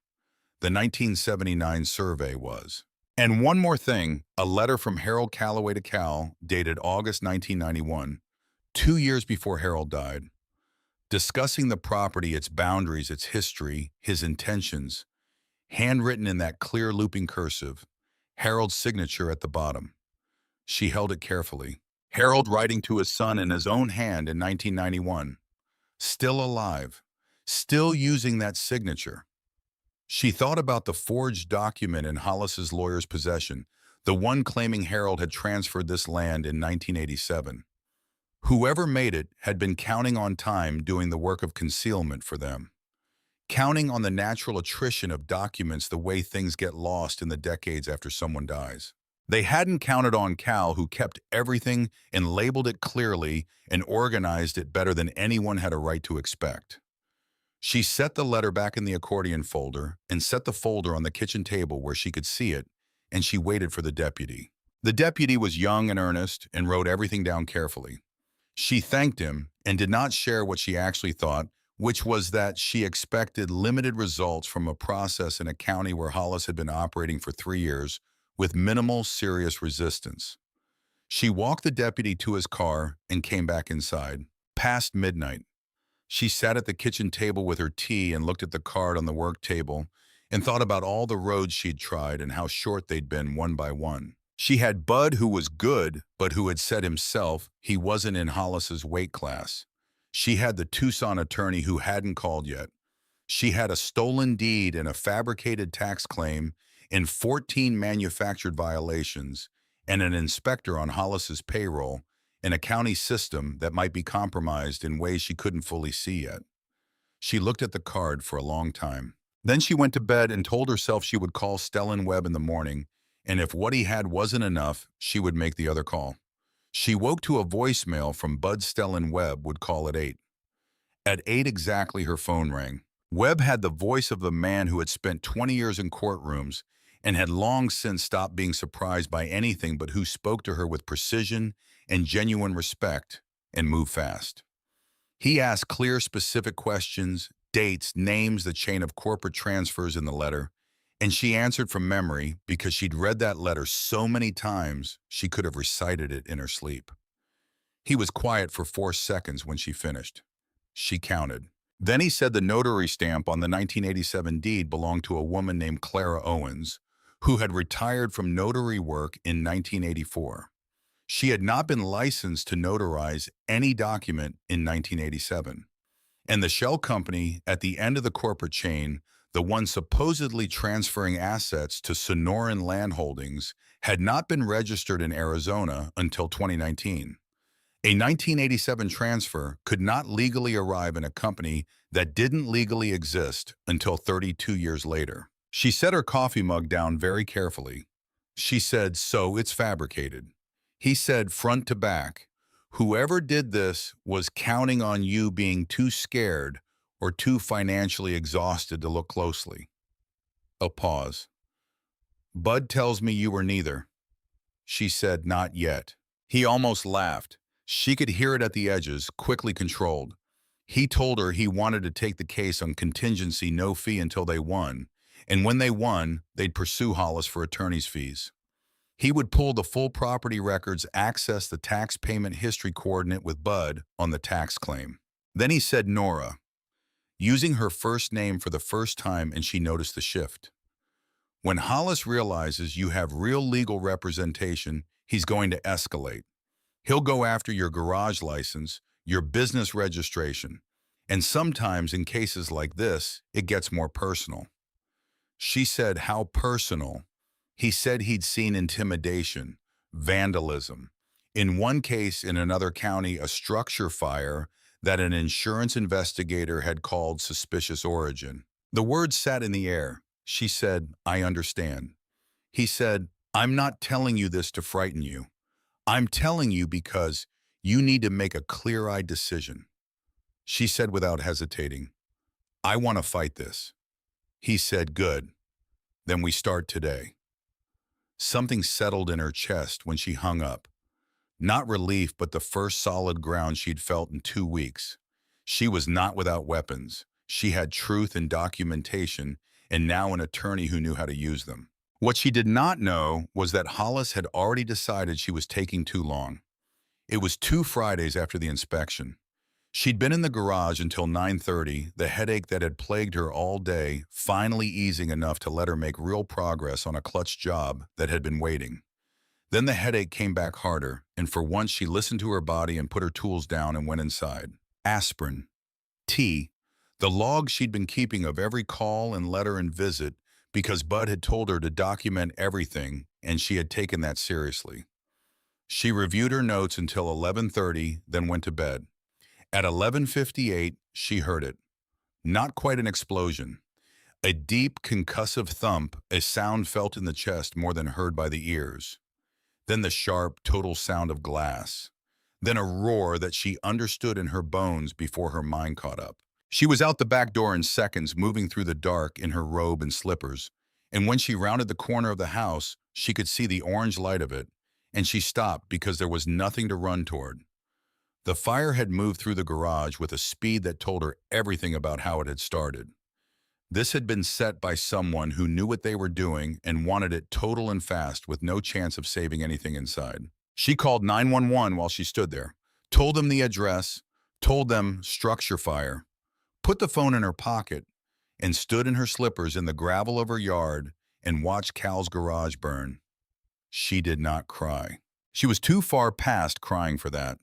The 1979 survey was. And one more thing, a letter from Harold Calloway to Cal, dated August 1991, 2 years before Harold died, discussing the property, its boundaries, its history, his intentions, handwritten in that clear looping cursive, Harold's signature at the bottom. She held it carefully. Harold writing to his son in his own hand in 1991. Still alive, still using that signature. She thought about the forged document in Hollis's lawyer's possession, the one claiming Harold had transferred this land in 1987. Whoever made it had been counting on time doing the work of concealment for them, counting on the natural attrition of documents, the way things get lost in the decades after someone dies. They hadn't counted on Cal, who kept everything and labeled it clearly and organized it better than anyone had a right to expect. She set the letter back in the accordion folder and set the folder on the kitchen table where she could see it, and she waited for the deputy. The deputy was young and earnest and wrote everything down carefully. She thanked him and did not share what she actually thought, which was that she expected limited results from a process in a county where Hollis had been operating for 3 years with minimal serious resistance. She walked the deputy to his car and came back inside, past midnight. She sat at the kitchen table with her tea and looked at the card on the work table and thought about all the roads she'd tried and how short they'd been one by one. She had Bud, who was good, but who had said himself he wasn't in Hollis's weight class. She had the Tucson attorney who hadn't called yet. She had a stolen deed and a fabricated tax claim and 14 manufactured violations and an inspector on Hollis's payroll in a county system that might be compromised in ways she couldn't fully see yet. She looked at the card for a long time. Then she went to bed and told herself she would call Stellan Webb in the morning, and if what he had wasn't enough, she would make the other call. She woke to a voicemail from Bud Stellan Webb would call at 8. At 8 exactly, her phone rang. Webb had the voice of the man who had spent 20 years in courtrooms and had long since stopped being surprised by anything, but who spoke to her with precision and genuine respect and moved fast. He asked clear, specific questions, dates, names, the chain of corporate transfers in the letter, and she answered from memory because she'd read that letter so many times she could have recited it in her sleep. He was quiet for 4 seconds when she finished. She counted. Then he said the notary stamp on the 1987 deed belonged to a woman named Clara Owens, who had retired from notary work in 1984. She had not been licensed to notarize any document in 1987. And the shell company at the end of the corporate chain, the one supposedly transferring assets to Sonoran Land Holdings, had not been registered in Arizona until 2019. A 1987 transfer could not legally arrive in a company that didn't legally exist until 32 years later. She set her coffee mug down very carefully. She said, "So it's fabricated." He said, front to back, "Whoever did this was counting on you being too scared or too financially exhausted to look closely." A pause. "Bud tells me you were neither." She said, "Not yet." He almost laughed. She could hear it at the edges, quickly controlled. He told her he wanted to take the case on contingency, no fee until they won, and when they won, they'd pursue Hollis for attorney's fees. He would pull the full property records, access the tax payment history coordinate with Bud on the tax claim. Then he said Nora, using her first name for the first time, and she noticed the shift. When Hollis realizes you have real legal representation, he's going to escalate. He'll go after your garage license, your business registration, and sometimes in cases like this, it gets more personal. She said, "How personal?" He said he'd seen intimidation, vandalism. In one case in another county, a structure fire that an insurance investigator had called suspicious origin. The words sat in the air. She said, "I understand." He said, "I'm not telling you this to frighten you. I'm telling you because you need to make a clear-eyed decision." She said without hesitating, "I want to fight this." He said, "Good. Then we start today." Something settled in her chest when she hung up. Not relief, but the first solid ground she'd felt in 2 weeks. She was not without weapons. She had truth and documentation, and now an attorney who knew how to use them. What she did not know was that Hollis had already decided she was taking too long. It was 2 Fridays after the inspection. She'd been in the garage until 9:30, the headache that had plagued her all day finally easing enough to let her make real progress on a clutch job that had been waiting. Then the headache came back harder, and for once she listened to her body and put her tools down and went inside. Aspirin, tea, the log she'd been keeping of every call and letter and visit, because Bud had told her to document everything, and she had taken that seriously. She reviewed her notes until 11:30, then went to bed. At 11:58, she heard it. Not quite an explosion. A deep, concussive thump, a sound felt in the chest more than heard by the ears. Then the sharp, total sound of glass. Then a roar that she understood in her bones before her mind caught up. She was out the back door in seconds, moving through the dark in her robe and slippers, and when she rounded the corner of the house, she could see the orange light of it, and she stopped because there was nothing to run toward. The fire had moved through the garage with a speed that told her everything about how it had started. This had been set by someone who knew what they were doing and wanted it total and fast with no chance of saving anything inside. She called 911 while she stood there, told them the address, told them structure fire, put the phone in her pocket, and stood in her slippers in the gravel of her yard and watched Cal's garage burn. She did not cry. She was too far past crying for that.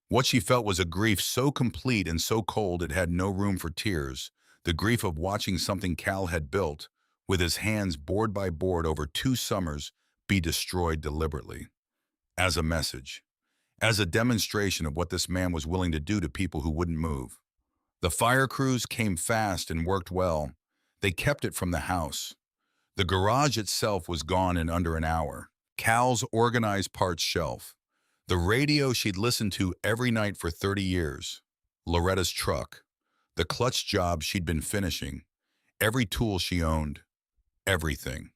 What she felt was a grief so complete and so cold it had no room for tears, the grief of watching something Cal had built, with his hands board by board over 2 summers, be destroyed deliberately. As a message, as a demonstration of what this man was willing to do to people who wouldn't move. The fire crews came fast and worked well. They kept it from the house. The garage itself was gone in under an hour. Cal's organized parts shelf. The radio she'd listened to every night for 30 years. Loretta's truck. The clutch job she'd been finishing. Every tool she owned. Everything.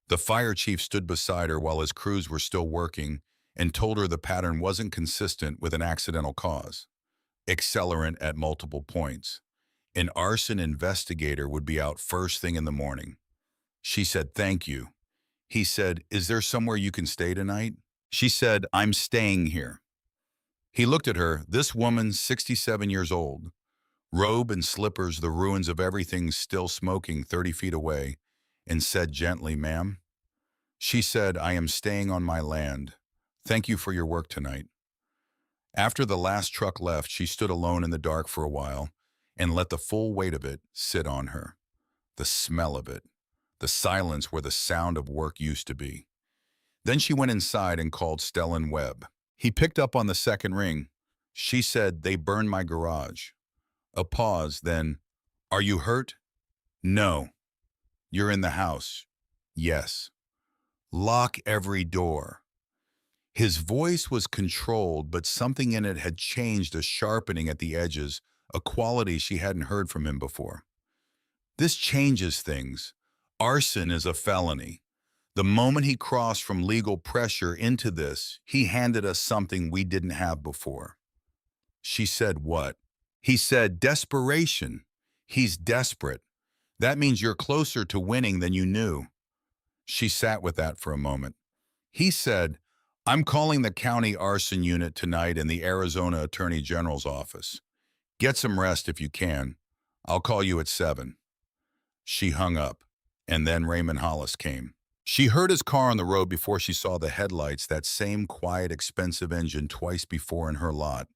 The fire chief stood beside her while his crews were still working and told her the pattern wasn't consistent with an accidental cause. Accelerant at multiple points. An arson investigator would be out first thing in the morning. She said, "Thank you." He said, "Is there somewhere you can stay tonight?" She said, "I'm staying here." He looked at her, this woman, 67 years old, robe and slippers, the ruins of everything still smoking 30 feet away, and said gently, "Ma'am?" She said, "I am staying on my land. Thank you for your work tonight." After the last truck left, she stood alone in the dark for a while and let the full weight of it sit on her. The smell of it, the silence where the sound of work used to be. Then she went inside and called Stellan Webb. He picked up on the second ring. She said, "They burned my garage." A pause, then, "Are you hurt?" "No." "You're in the house?" "Yes." "Lock every door." His voice was controlled, but something in it had changed, a sharpening at the edges, a quality she hadn't heard from him before. "This changes things. Arson is a felony. The moment he crossed from legal pressure into this, he handed us something we didn't have before." She said, "What?" He said, "Desperation. He's desperate. That means you're closer to winning than you knew." She sat with that for a moment. He said, "I'm calling the county arson unit tonight in the Arizona Attorney General's office. Get some rest if you can. I'll call you at 7. She hung up, and then Raymond Hollis came. She heard his car on the road before she saw the headlights, that same quiet, expensive engine twice before in her lot,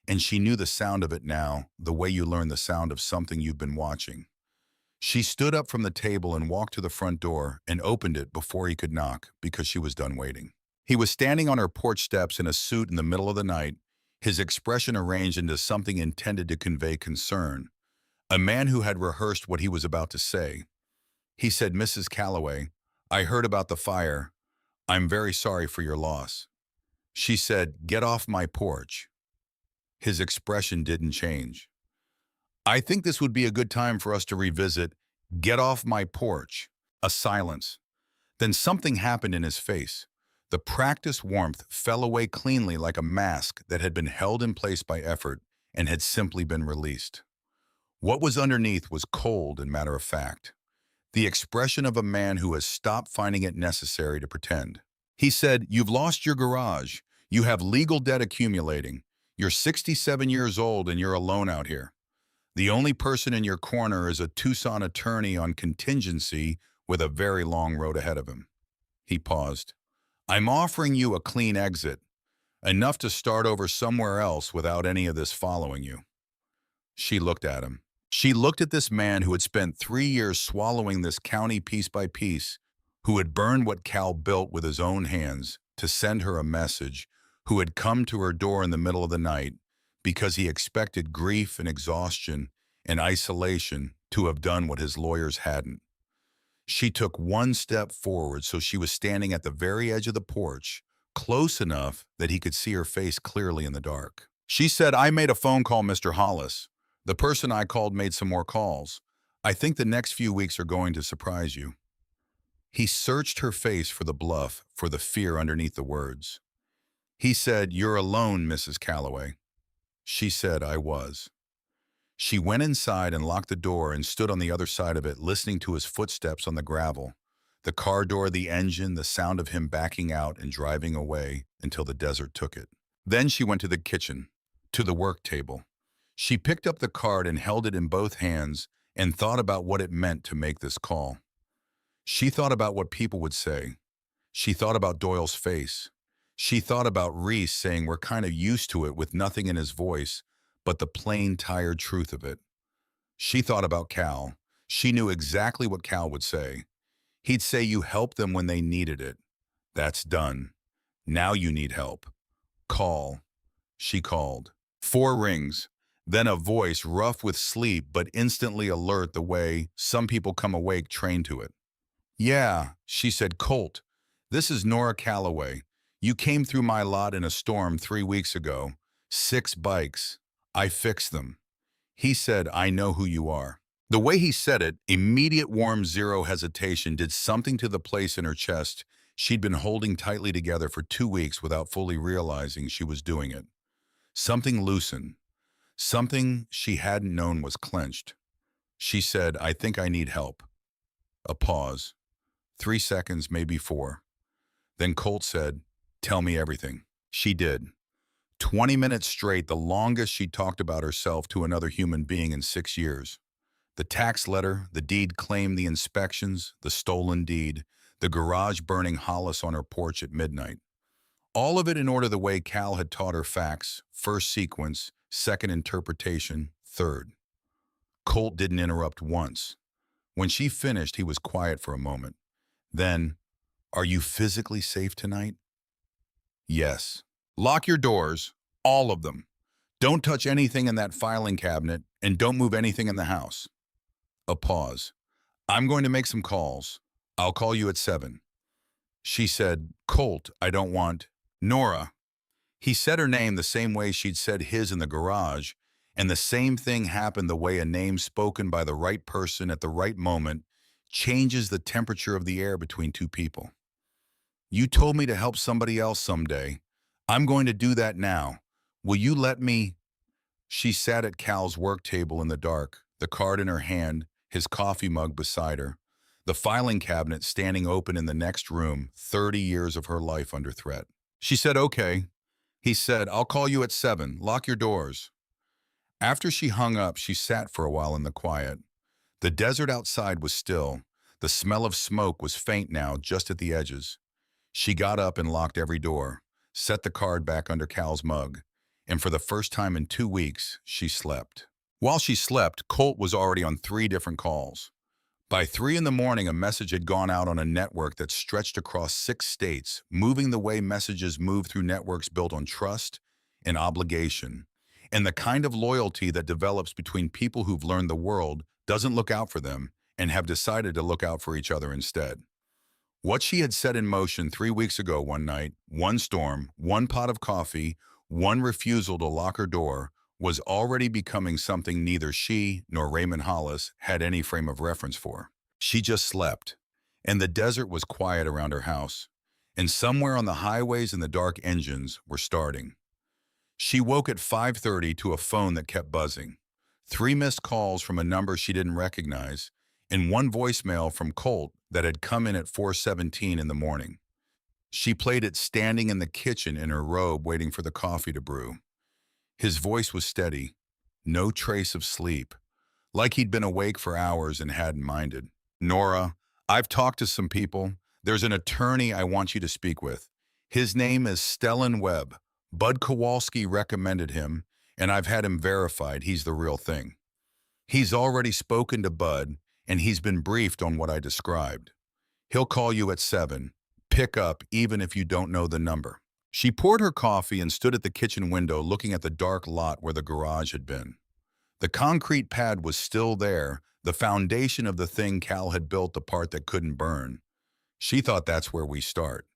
and she knew the sound of it now, the way you learn the sound of something you've been watching. She stood up from the table and walked to the front door and opened it before he could knock because she was done waiting. He was standing on her porch steps in a suit in the middle of the night, his expression arranged into something intended to convey concern. A man who had rehearsed what he was about to say. He said, "Mrs. Calloway, I heard about the fire. I'm very sorry for your loss." She said, "Get off my porch." His expression didn't change. "I think this would be a good time for us to revisit. Get off my porch." A silence. Then something happened in his face. The practiced warmth fell away cleanly like a mask that had been held in place by effort and had simply been released. What was underneath was cold and matter of fact. The expression of a man who has stopped finding it necessary to pretend. He said, "You've lost your garage. You have legal debt accumulating. You're 67 years old and you're alone out here. The only person in your corner is a Tucson attorney on contingency with a very long road ahead of him." He paused. "I'm offering you a clean exit, enough to start over somewhere else without any of this following you." She looked at him. She looked at this man who had spent 3 years swallowing this county piece by piece, who had burned what Cal built with his own hands to send her a message, who had come to her door in the middle of the night because he expected grief and exhaustion and isolation to have done what his lawyers hadn't. She took one step forward so she was standing at the very edge of the porch, close enough that he could see her face clearly in the dark. She said, "I made a phone call, Mr. Hollis. The person I called made some more calls. I think the next few weeks are going to surprise you." He searched her face for the bluff, for the fear underneath the words. He said, "You're alone, Mrs. Calloway." She said, "I was." She went inside and locked the door and stood on the other side of it, listening to his footsteps on the gravel, the car door, the engine, the sound of him backing out and driving away until the desert took it. Then she went to the kitchen, to the work table. She picked up the card and held it in both hands and thought about what it meant to make this call. She thought about what people would say. She thought about Doyle's face. She thought about Reese saying we're kind of used to it with nothing in his voice, but the plain, tired truth of it. She thought about Cal. She knew exactly what Cal would say. He'd say you helped them when they needed it. That's done. Now you need help. Call. She called. 4 rings. Then a voice rough with sleep but instantly alert the way some people come awake trained to it. Yeah, she said, Colt. This is Nora Calloway. You came through my lot in a storm 3 weeks ago. 6 bikes. I fixed them. He said, I know who you are. The way he said it, immediate warm zero hesitation did something to the place in her chest she'd been holding tightly together for 2 weeks without fully realizing she was doing it. Something loosened. Something she hadn't known was clenched. She said, I think I need help. A pause. 3 seconds, maybe 4. Then Colt said, tell me everything. She did. 20 minutes straight, the longest she'd talked about herself to another human being in 6 years. The tax letter, the deed claim, the inspections, the stolen deed, the garage burning Hollis on her porch at midnight. All of it in order the way Cal had taught her facts, first sequence, second interpretation, third. Colt didn't interrupt once. When she finished, he was quiet for a moment. Then, are you physically safe tonight? Yes. Lock your doors, all of them. Don't touch anything in that filing cabinet, and don't move anything in the house. A pause. I'm going to make some calls. I'll call you at 7. She said, Colt, I don't want... Nora. He said her name the same way she'd said his in the garage, and the same thing happened the way a name spoken by the right person at the right moment changes the temperature of the air between two people. You told me to help somebody else someday. I'm going to do that now. Will you let me? She sat at Cal's work table in the dark, the card in her hand, his coffee mug beside her, the filing cabinet standing open in the next room, 30 years of her life under threat. She said, okay. He said, I'll call you at 7. Lock your doors. After she hung up, she sat for a while in the quiet. The desert outside was still. The smell of smoke was faint now, just at the edges. She got up and locked every door, set the card back under Cal's mug, and for the first time in 2 weeks, she slept. While she slept, Colt was already on 3 different calls. By 3 in the morning, a message had gone out on a network that stretched across 6 states, moving the way messages move through networks built on trust and obligation, and the kind of loyalty that develops between people who've learned the world doesn't look out for them and have decided to look out for each other instead. What she had set in motion 3 weeks ago one night, one storm, one pot of coffee, one refusal to lock her door, was already becoming something neither she nor Raymond Hollis had any frame of reference for. She just slept, and the desert was quiet around her house, and somewhere on the highways and the dark engines were starting. She woke at 5:30 to a phone that kept buzzing, 3 missed calls from a number she didn't recognize, and 1 voicemail from Colt that had come in at 4:17 in the morning. She played it standing in the kitchen in her robe waiting for the coffee to brew. His voice was steady, no trace of sleep, like he'd been awake for hours and hadn't minded. Nora, I've talked to some people. There's an attorney I want you to speak with. His name is Stellan Webb. Bud Kowalski recommended him, and I've had him verified he's the real thing. He's already spoken to Bud, and he's been briefed on what I described. He'll call you at 7. Pick up even if you don't know the number. She poured her coffee and stood at the kitchen window looking at the dark lot where the garage had been. The concrete pad was still there, the foundation of the thing Cal had built, the part that couldn't burn. She thought that's where we start.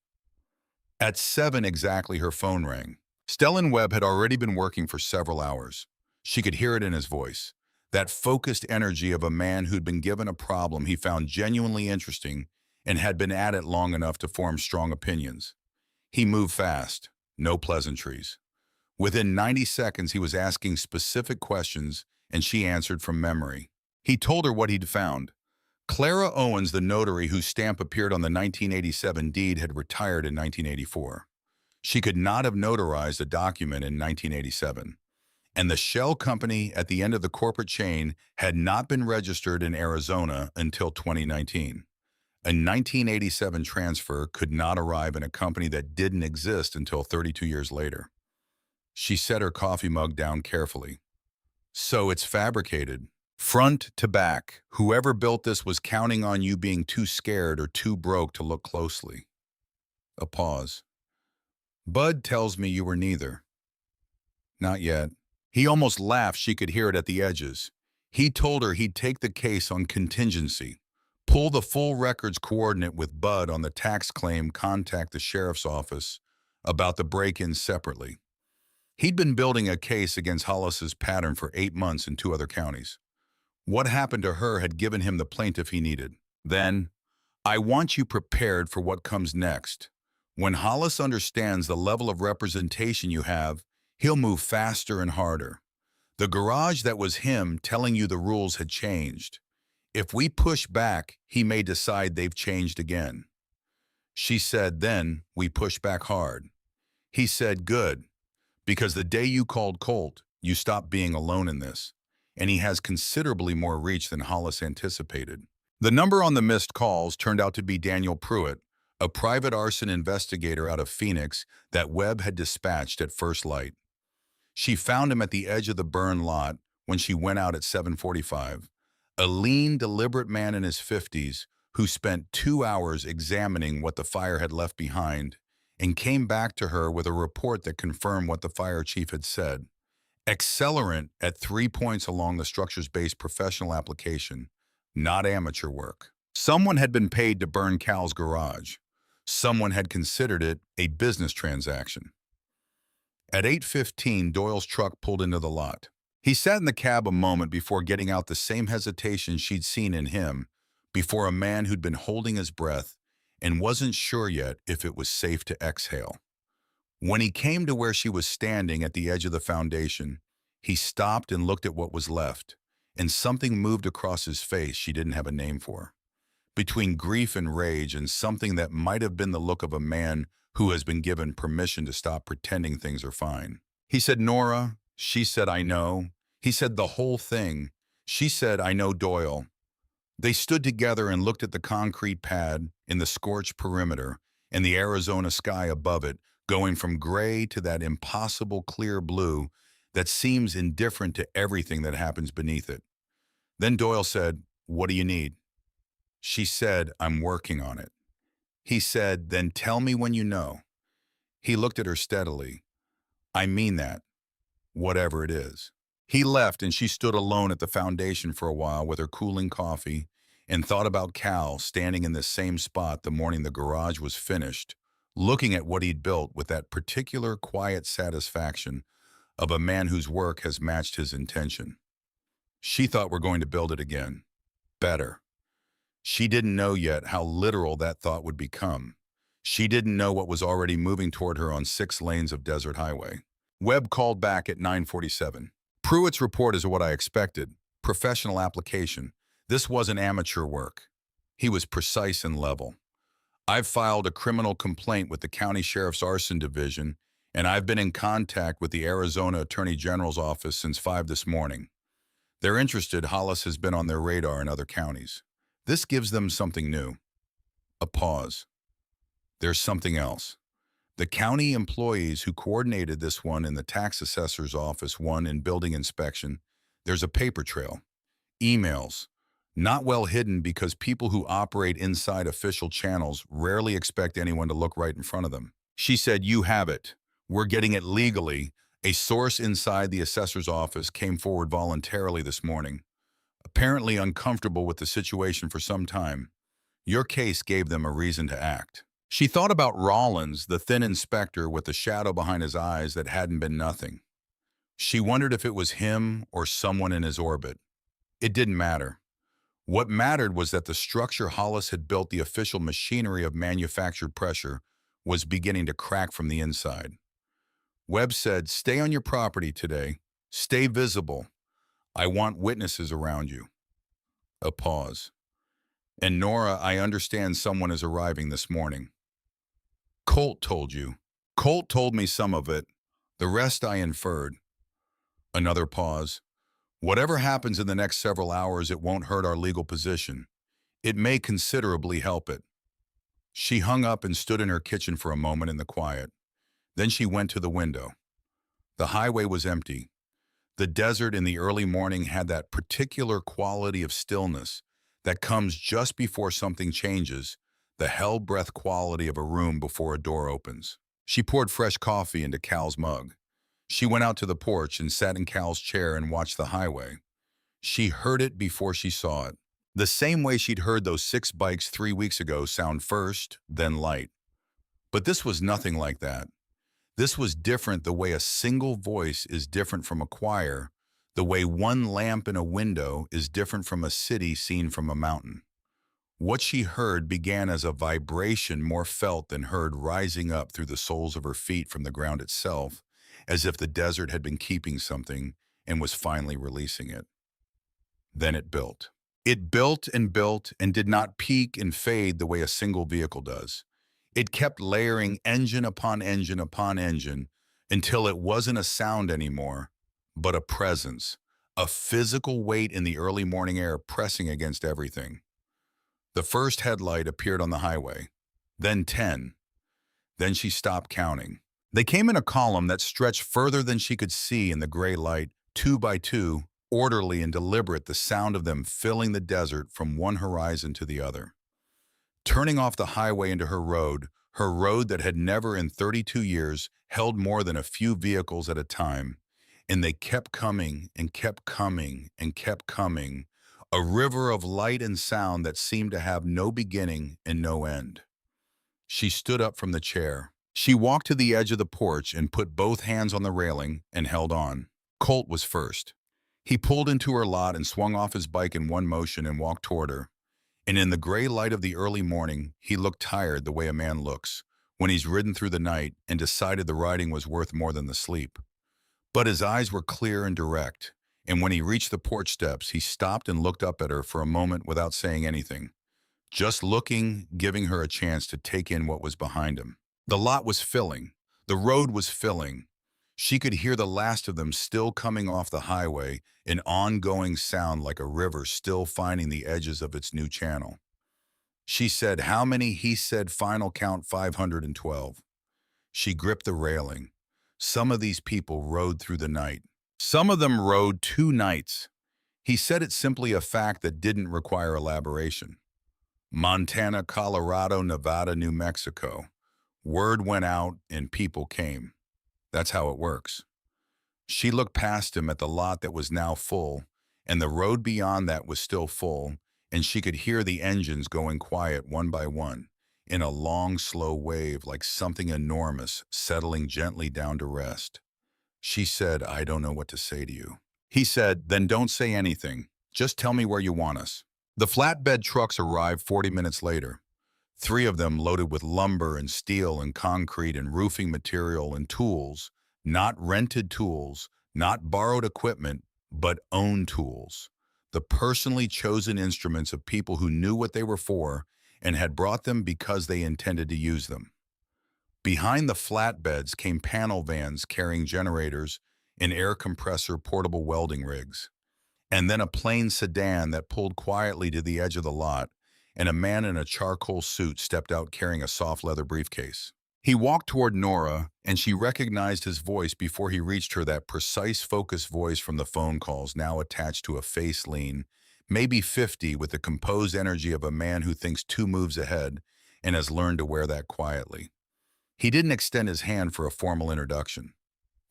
At 7 exactly, her phone rang. Stellan Webb had already been working for several hours. She could hear it in his voice, that focused energy of a man who'd been given a problem he found genuinely interesting and had been at it long enough to form strong opinions. He moved fast, no pleasantries. Within 90 seconds, he was asking specific questions, and she answered from memory. He told her what he'd found. Clara Owens, the notary whose stamp appeared on the 1987 deed, had retired in 1984. She could not have notarized a document in 1987. And the shell company at the end of the corporate chain had not been registered in Arizona until 2019. A 1987 transfer could not arrive in a company that didn't exist until 32 years later. She set her coffee mug down carefully. So it's fabricated. Front to back. Whoever built this was counting on you being too scared or too broke to look closely. A pause. Bud tells me you were neither. Not yet. He almost laughed. She could hear it at the edges. He told her he'd take the case on contingency. Pull the full records coordinate with Bud on the tax claim, contact the sheriff's office about the break-in separately. He'd been building a case against Hollis's pattern for 8 months in 2 other counties. What happened to her had given him the plaintiff he needed. Then, I want you prepared for what comes next. When Hollis understands the level of representation you have, he'll move faster and harder. The garage that was him telling you the rules had changed. If we push back, he may decide they've changed again. She said, then we push back hard. He said, good, because the day you called Colt, you stopped being alone in this, and he has considerably more reach than Hollis anticipated. The number on the missed calls turned out to be Daniel Pruitt, a private arson investigator out of Phoenix that Webb had dispatched at first light. She found him at the edge of the burn lot when she went out at 7:45, a lean, deliberate man in his 50s who spent 2 hours examining what the fire had left behind and came back to her with a report that confirmed what the fire chief had said. Accelerant at 3 points along the structure's base, professional application, not amateur work. Someone had been paid to burn Cal's garage. Someone had considered it a business transaction. At 8:15, Doyle's truck pulled into the lot. He sat in the cab a moment before getting out, the same hesitation she'd seen in him before a man who'd been holding his breath and wasn't sure yet if it was safe to exhale. When he came to where she was standing at the edge of the foundation, he stopped and looked at what was left, and something moved across his face she didn't have a name for. Between grief and rage and something that might have been the look of a man who has been given permission to stop pretending things are fine. He said, Nora. She said, I know. He said the whole thing. She said, I know Doyle. They stood together and looked at the concrete pad in the scorched perimeter and the Arizona sky above it, going from gray to that impossible clear blue that seems indifferent to everything that happens beneath it. Then Doyle said, what do you need? She said, I'm working on it. He said, then tell me when you know. He looked at her steadily. I mean that, whatever it is. He left and she stood alone at the foundation for a while with her cooling coffee and thought about Cal standing in the same spot the morning the garage was finished, looking at what he'd built with that particular quiet satisfaction of a man whose work has matched his intention. She thought we're going to build it again. Better. She didn't know yet how literal that thought would become. She didn't know what was already moving toward her on 6 lanes of desert highway. Webb called back at 9:47. Pruitt's report is what I expected. Professional application. This wasn't amateur work. He was precise and level. I've filed a criminal complaint with the County Sheriff's Arson Division, and I've been in contact with the Arizona Attorney General's office since 5 this morning. They're interested. Hollis has been on their radar in other counties. This gives them something new. A pause. There's something else. The county employees who coordinated this one in the tax assessor's office, one in building inspection, there's a paper trail. Emails. Not well hidden because people who operate inside official channels rarely expect anyone to look right in front of them. She said, you have it. We're getting it legally. A source inside the assessor's office came forward voluntarily this morning, apparently uncomfortable with the situation for some time. Your case gave them a reason to act. She thought about Rollins, the thin inspector with the shadow behind his eyes that hadn't been nothing. She wondered if it was him or someone in his orbit. It didn't matter. What mattered was that the structure Hollis had built, the official machinery of manufactured pressure, was beginning to crack from the inside. Webb said, stay on your property today. Stay visible. I want witnesses around you. A pause. And Nora, I understand someone is arriving this morning. Colt told you. Colt told me some of it. The rest I inferred. Another pause. Whatever happens in the next several hours, it won't hurt our legal position. It may considerably help it. She hung up and stood in her kitchen for a moment in the quiet. Then she went to the window. The highway was empty. The desert in the early morning had that particular quality of stillness that comes just before something changes, the hell-breath quality of a room before a door opens. She poured fresh coffee into Cal's mug. She went out to the porch and sat in Cal's chair and watched the highway. She heard it before she saw it. The same way she'd heard those 6 bikes 3 weeks ago sound first, then light. But this was nothing like that. This was different the way a single voice is different from a choir, the way one lamp in a window is different from a city seen from a mountain. What she heard began as a vibration more felt than heard, rising up through the soles of her feet from the ground itself, as if the desert had been keeping something and was finally releasing it. Then it built. It built and did not peak and fade the way a single vehicle does. It kept layering engine upon engine upon engine until it wasn't a sound anymore, but a presence, a physical weight in the early morning air pressing against everything. The first headlight appeared on the highway, then 10. Then she stopped counting. They came in a column that stretched further than she could see in the gray light, 2 by 2, orderly and deliberate, the sound of them filling the desert from one horizon to the other. Turning off the highway into her road that had never in 32 years held more than a few vehicles at a time, and they kept coming and kept coming and kept coming, a river of light and sound that seemed to have no beginning and no end. She stood up from the chair. She walked to the edge of the porch and put both hands on the railing and held on. Colt was first. He pulled into her lot and swung off his bike in one motion and walked toward her. And in the gray light of the early morning, he looked tired the way a man looks when he's ridden through the night and decided the riding was worth more than the sleep. But his eyes were clear and direct, and when he reached the porch steps, he stopped and looked up at her for a moment without saying anything, just looking, giving her a chance to take in what was behind him. The lot was filling. The road was filling. She could hear the last of them still coming off the highway, an ongoing sound like a river still finding the edges of its new channel. She said, "How many?" He said, "Final count 512. She gripped the railing. Some of these people rode through the night. Some of them rode 2 nights. He said it simply, a fact that didn't require elaboration. Montana, Colorado, Nevada, New Mexico. Word went out and people came. That's how it works. She looked past him at the lot that was now full, and the road beyond that was still full, and she could hear the engines going quiet one by one, in a long, slow wave like something enormous settling gently down to rest. She said, "I don't know what to say to you." He said, "Then don't say anything. Just tell me where you want us." The flatbed trucks arrived 40 minutes later. 3 of them loaded with lumber and steel and concrete and roofing material and tools, not rented tools, not borrowed equipment, but own tools. The personally chosen instruments of people who knew what they were for and had brought them because they intended to use them. Behind the flatbeds came panel vans carrying generators and air compressor portable welding rigs, and then a plain sedan that pulled quietly to the edge of the lot, and a man in a charcoal suit stepped out carrying a soft leather briefcase. He walked toward Nora, and she recognized his voice before he reached her, that precise, focused voice from the phone calls, now attached to a face lean, maybe 50, with the composed energy of a man who thinks 2 moves ahead and has learned to wear that quietly. He didn't extend his hand for a formal introduction.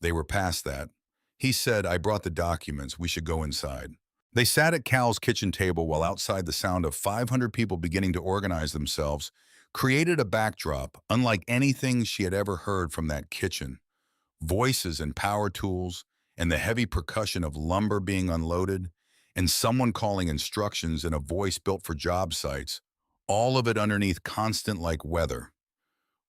They were past that. He said, "I brought the documents. We should go inside." They sat at Cal's kitchen table while outside the sound of 500 people beginning to organize themselves created a backdrop unlike anything she had ever heard from that kitchen. Voices and power tools, and the heavy percussion of lumber being unloaded, and someone calling instructions in a voice built for job sites, all of it underneath constant like weather.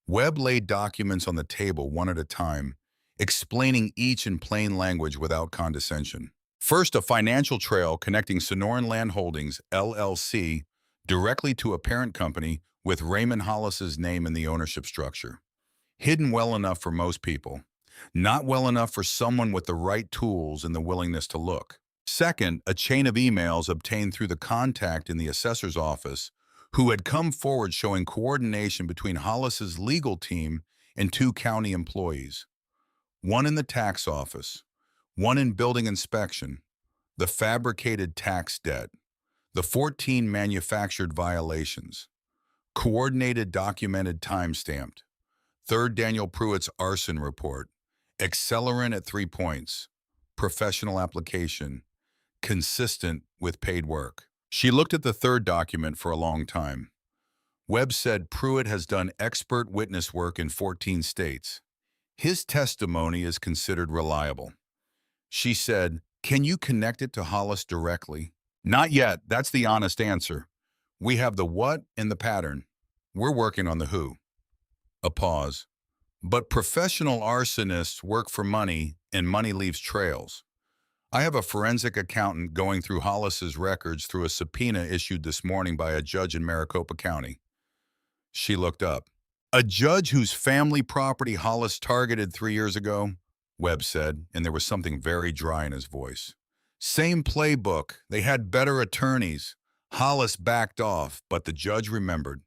Webb laid documents on the table one at a time, explaining each in plain language without condescension. First, a financial trail connecting Sonoran Land Holdings, LLC, directly to a parent company with Raymond Hollis's name in the ownership structure. Hidden well enough for most people. Not well enough for someone with the right tools and the willingness to look. Second, a chain of emails obtained through the contact in the assessor's office who had come forward showing coordination between Hollis's legal team and two county employees, one in the tax office, one in building inspection, the fabricated tax debt, the 14 manufactured violations, coordinated documented time-stamped, third Daniel Pruitt's arson report, accelerant at 3 points, professional application, consistent with paid work. She looked at the third document for a long time. Webb said Pruitt has done expert witness work in 14 states. His testimony is considered reliable. She said, "Can you connect it to Hollis directly?" "Not yet. That's the honest answer. We have the what and the pattern. We're working on the who." A pause. "But professional arsonists work for money, and money leaves trails. I have a forensic accountant going through Hollis's records through a subpoena issued this morning by a judge in Maricopa County." She looked up. "A judge whose family property Hollis targeted 3 years ago?" Webb said, and there was something very dry in his voice. "Same playbook. They had better attorneys. Hollis backed off, but the judge remembered."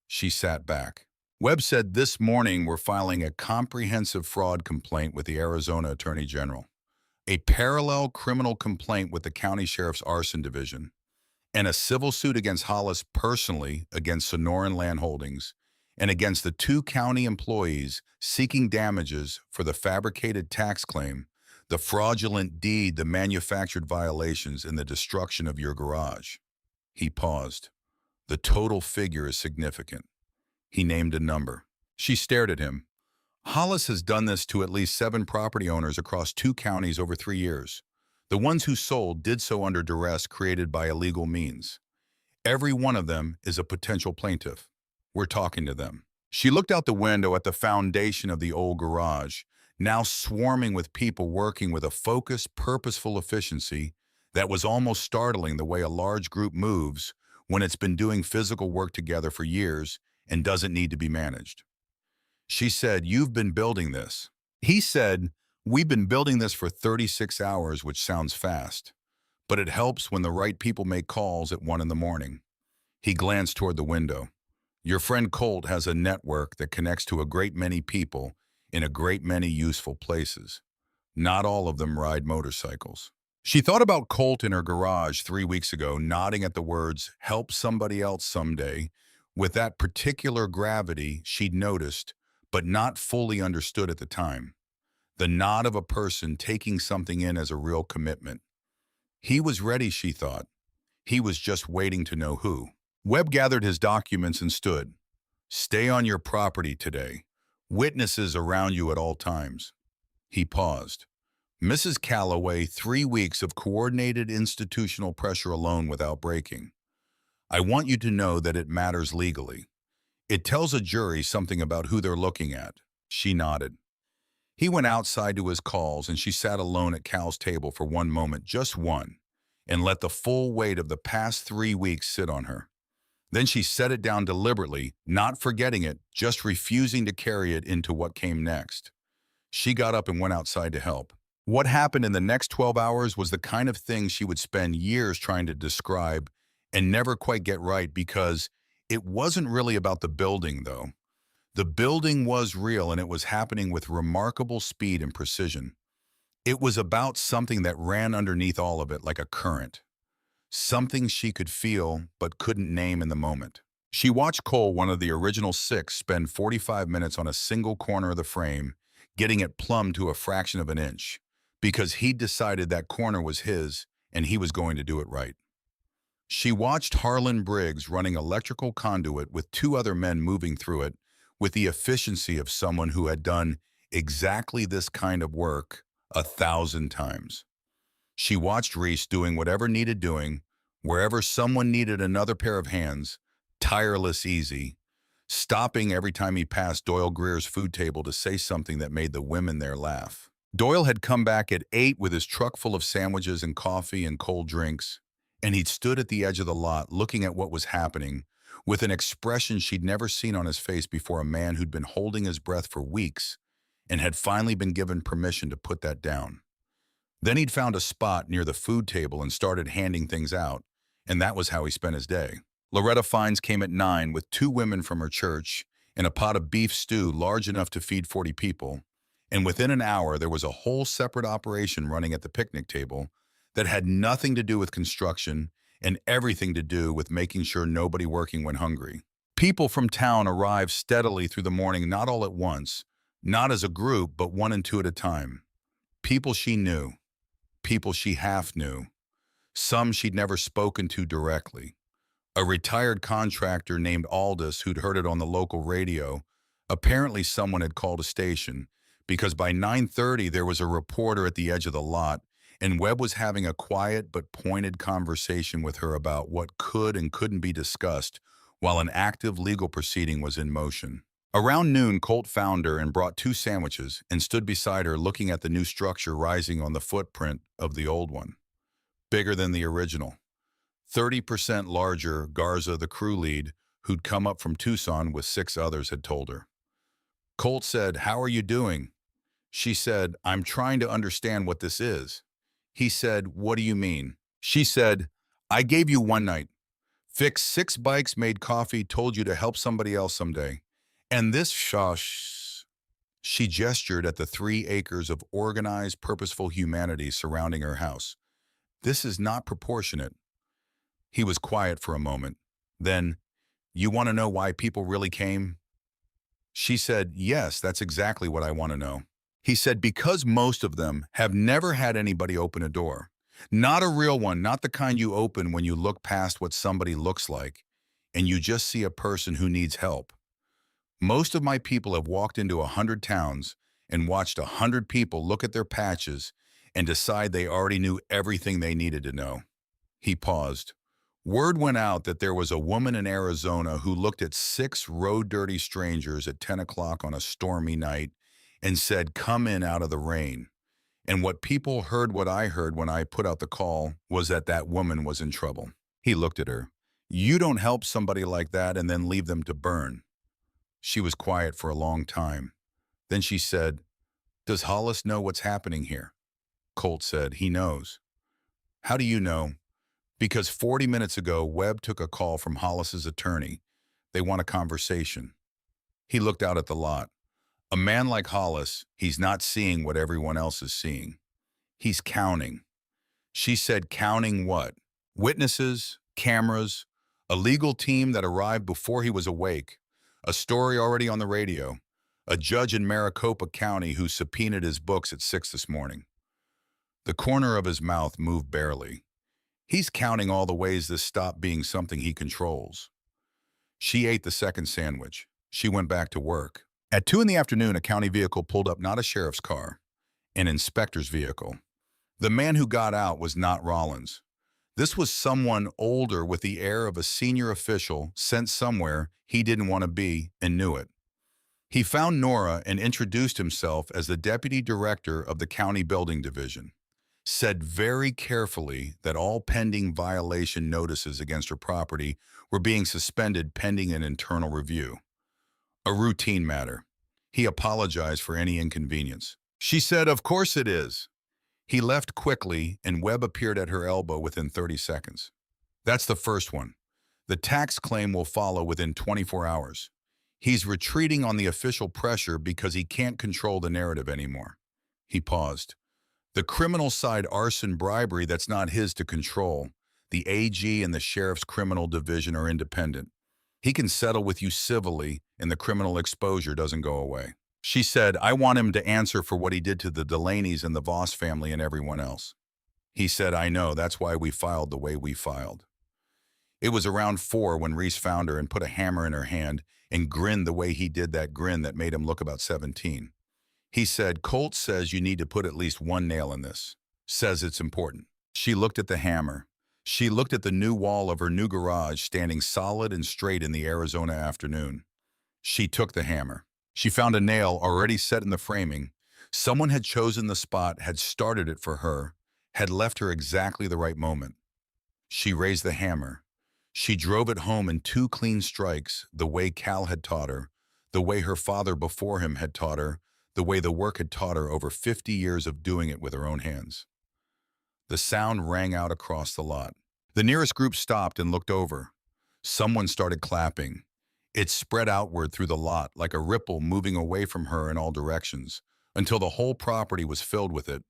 She sat back. Webb said, "This morning we're filing a comprehensive fraud complaint with the Arizona Attorney General, a parallel criminal complaint with the County Sheriff's Arson Division, and a civil suit against Hollis personally against Sonoran Land Holdings and against the two county employees seeking damages for the fabricated tax claim, the fraudulent deed, the manufactured violations, and the destruction of your garage." He paused. "The total figure is significant." He named a number. She stared at him. "Hollis has done this to at least 7 property owners across 2 counties over 3 years. The ones who sold did so under duress created by illegal means. Every one of them is a potential plaintiff. We're talking to them." She looked out the window at the foundation of the old garage, now swarming with people working with a focused, purposeful efficiency that was almost startling, the way a large group moves when it's been doing physical work together for years and doesn't need to be managed. She said, "You've been building this." He said, "We've been building this for 36 hours, which sounds fast, but it helps when the right people make calls at 1 in the morning." He glanced toward the window. "Your friend Colt has a network that connects to a great many people in a great many useful places. Not all of them ride motorcycles." She thought about Colt in her garage 3 weeks ago, nodding at the words, "help somebody else someday," with that particular gravity she'd noticed, but not fully understood at the time. The nod of a person taking something in as a real commitment. He was ready, she thought. He was just waiting to know who. Webb gathered his documents and stood. "Stay on your property today. Witnesses around you at all times." He paused. "Mrs. Calloway, 3 weeks of coordinated institutional pressure alone without breaking. I want you to know that it matters legally. It tells a jury something about who they're looking at." She nodded. He went outside to his calls, and she sat alone at Cal's table for one moment, just one, and let the full weight of the past 3 weeks sit on her. Then she set it down deliberately, not forgetting it, just refusing to carry it into what came next. She got up and went outside to help. What happened in the next 12 hours was the kind of thing she would spend years trying to describe and never quite get right, because it wasn't really about the building, though. The building was real, and it was happening with remarkable speed and precision. It was about something that ran underneath all of it like a current. Something she could feel but couldn't name in the moment. She watched Cole, one of the original 6, spend 45 minutes on a single corner of the frame, getting it plumbed to a fraction of an inch, because he'd decided that corner was his and he was going to do it right. She watched Harlan Briggs running electrical conduit with 2 other men moving through it with the efficiency of someone who had done exactly this kind of work 1,000 times. She watched Reese doing whatever needed doing, wherever someone needed another pair of hands, tireless easy, stopping every time he passed Doyle Greer's food table to say something that made the women there laugh. Doyle had come back at 8 with his truck full of sandwiches and coffee and cold drinks, and he'd stood at the edge of the lot looking at what was happening with an expression she'd never seen on his face before, a man who'd been holding his breath for weeks and had finally been given permission to put that down. Then he'd found a spot near the food table and started handing things out, and that was how he spent his day. Loretta Fines came at 9 with 2 women from her church and a pot of beef stew large enough to feed 40 people, and within an hour there was a whole separate operation running at the picnic table that had nothing to do with construction and everything to do with making sure nobody working went hungry. People from town arrived steadily through the morning, not all at once, not as a group, but one and two at a time. People she knew, people she half knew, some she'd never spoken to directly. A retired contractor named Aldous who'd heard it on the local radio. Apparently someone had called a station, because by 9:30 there was a reporter at the edge of the lot, and Webb was having a quiet but pointed conversation with her about what could and couldn't be discussed while an active legal proceeding was in motion. Around noon, Colt found her and brought 2 sandwiches and stood beside her looking at the new structure rising on the footprint of the old one. Bigger than the original. 30% larger, Garza, the crew lead, who'd come up from Tucson with 6 others, had told her. Colt said, "How are you doing?" She said, "I'm trying to understand what this is." He said, "What do you mean?" She said, "I gave you one night. Fixed 6 bikes, made coffee, told you to help somebody else someday. And this shush." She gestured at the 3 acres of organized, purposeful humanity surrounding her house. "This is not proportionate." He was quiet for a moment. Then, "You want to know why people really came?" She said, "Yes, that's exactly what I want to know." He said, "Because most of them have never had anybody open a door. Not a real one, not the kind you open when you look past what somebody looks like, and you just see a person who needs help. Most of my people have walked into 100 towns and watched 100 people look at their patches and decide they already knew everything they needed to know." He paused. Word went out that there was a woman in Arizona who looked at 6 road-dirty strangers at 10 o'clock on a stormy night and said, "Come in out of the rain." And what people heard, what I heard when I put out the call, was that that woman was in trouble. He looked at her. "You don't help somebody like that and then leave them to burn." She was quiet for a long time. Then she said, "Does Hollis know what's happening here?" Colt said, "He knows." "How do you know?" "Because 40 minutes ago, Webb took a call from Hollis's attorney. They want a conversation." He looked out at the lot. A man like Hollis, he's not seeing what everyone else is seeing. He's counting. She said, "Counting what?" Witnesses, cameras, a legal team that arrived before he was awake, a story already on the radio, a judge in Maricopa County who subpoenaed his books at 6 this morning. The corner of his mouth moved barely. He's counting all the ways this stopped being something he controls. She ate the second sandwich. She went back to work. At 2 in the afternoon, a county vehicle pulled up, not a sheriff's car, an inspector's vehicle. The man who got out was not Rollins. This was someone older with the air of a senior official sent somewhere he didn't want to be and knew it. He found Nora and introduced himself as the deputy director of the county building division. Said very carefully that all pending violation notices against her property were being suspended pending an internal review. A routine matter. He apologized for any inconvenience. She said, "Of course it is." He left quickly, and Webb appeared at her elbow within 30 seconds. "That's the first one. The tax claim will follow within 24 hours. He's retreating on the official pressure because he can't control the narrative anymore." He paused. "The criminal side, arson, bribery, that's not his to control. The AG and the sheriff's criminal division are independent. He can settle with you civilly, and the criminal exposure doesn't go away." She said, "I want him to answer for what he did to the Delaney's and the Voss family and everyone else." He said, "I know, that's why we filed the way we filed." It was around 4 when Reese found her and put a hammer in her hand and grinned the way he did, that grin that made him look about 17. He said, "Colt says you need to put at least 1 nail in this. Says it's important." She looked at the hammer. She looked at the new wall of her new garage standing solid and straight in the Arizona afternoon. She took the hammer. She found a nail already set in the framing. Someone had chosen the spot, had started it for her, had left her exactly the right moment. She raised the hammer. She drove it home in 2 clean strikes, the way Cal had taught her, the way her father before him had taught her, the way the work had taught her over 50 years of doing it with her own hands. The sound rang out across the lot. The nearest group stopped and looked over. Someone started clapping. It spread outward through the lot like a ripple moving away from her in all directions, until the whole property was filled with it.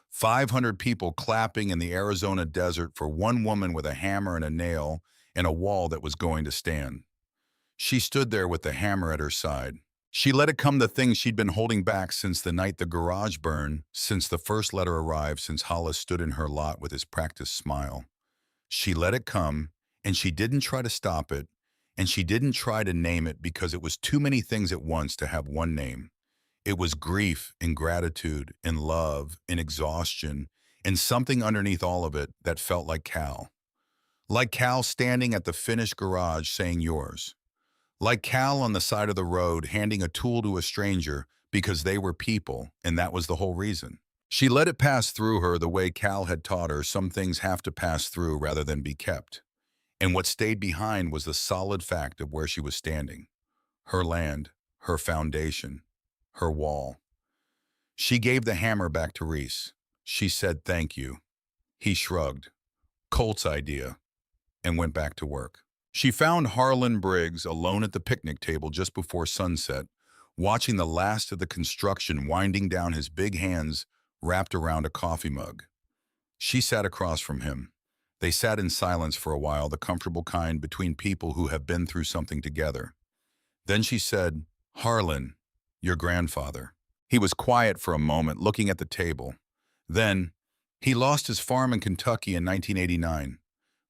500 people clapping in the Arizona desert for one woman with a hammer and a nail and a wall that was going to stand. She stood there with the hammer at her side. She let it come, the thing she'd been holding back since the night the garage burned, since the first letter arrived, since Hollis stood in her lot with his practiced smile. She let it come, and she didn't try to stop it, and she didn't try to name it because it was too many things at once to have one name. It was grief and gratitude and love and exhaustion and something underneath all of it that felt like Cal. Like Cal standing at the finished garage saying yours. Like Cal on the side of the road handing a tool to a stranger because they were people and that was the whole reason. She let it pass through her the way Cal had taught her some things have to pass through rather than be kept. And what stayed behind was the solid fact of where she was standing. Her land, her foundation, her wall. She gave the hammer back to Reese. She said thank you. He shrugged. Colt's idea. And went back to work. She found Harlan Briggs alone at the picnic table just before sunset, watching the last of the construction winding down, his big hands wrapped around a coffee mug. She sat across from him. They sat in silence for a while, the comfortable kind between people who have been through something together. Then she said, Harlan, your grandfather. He was quiet for a moment, looking at the table. Then, he lost his farm in Kentucky in 1989.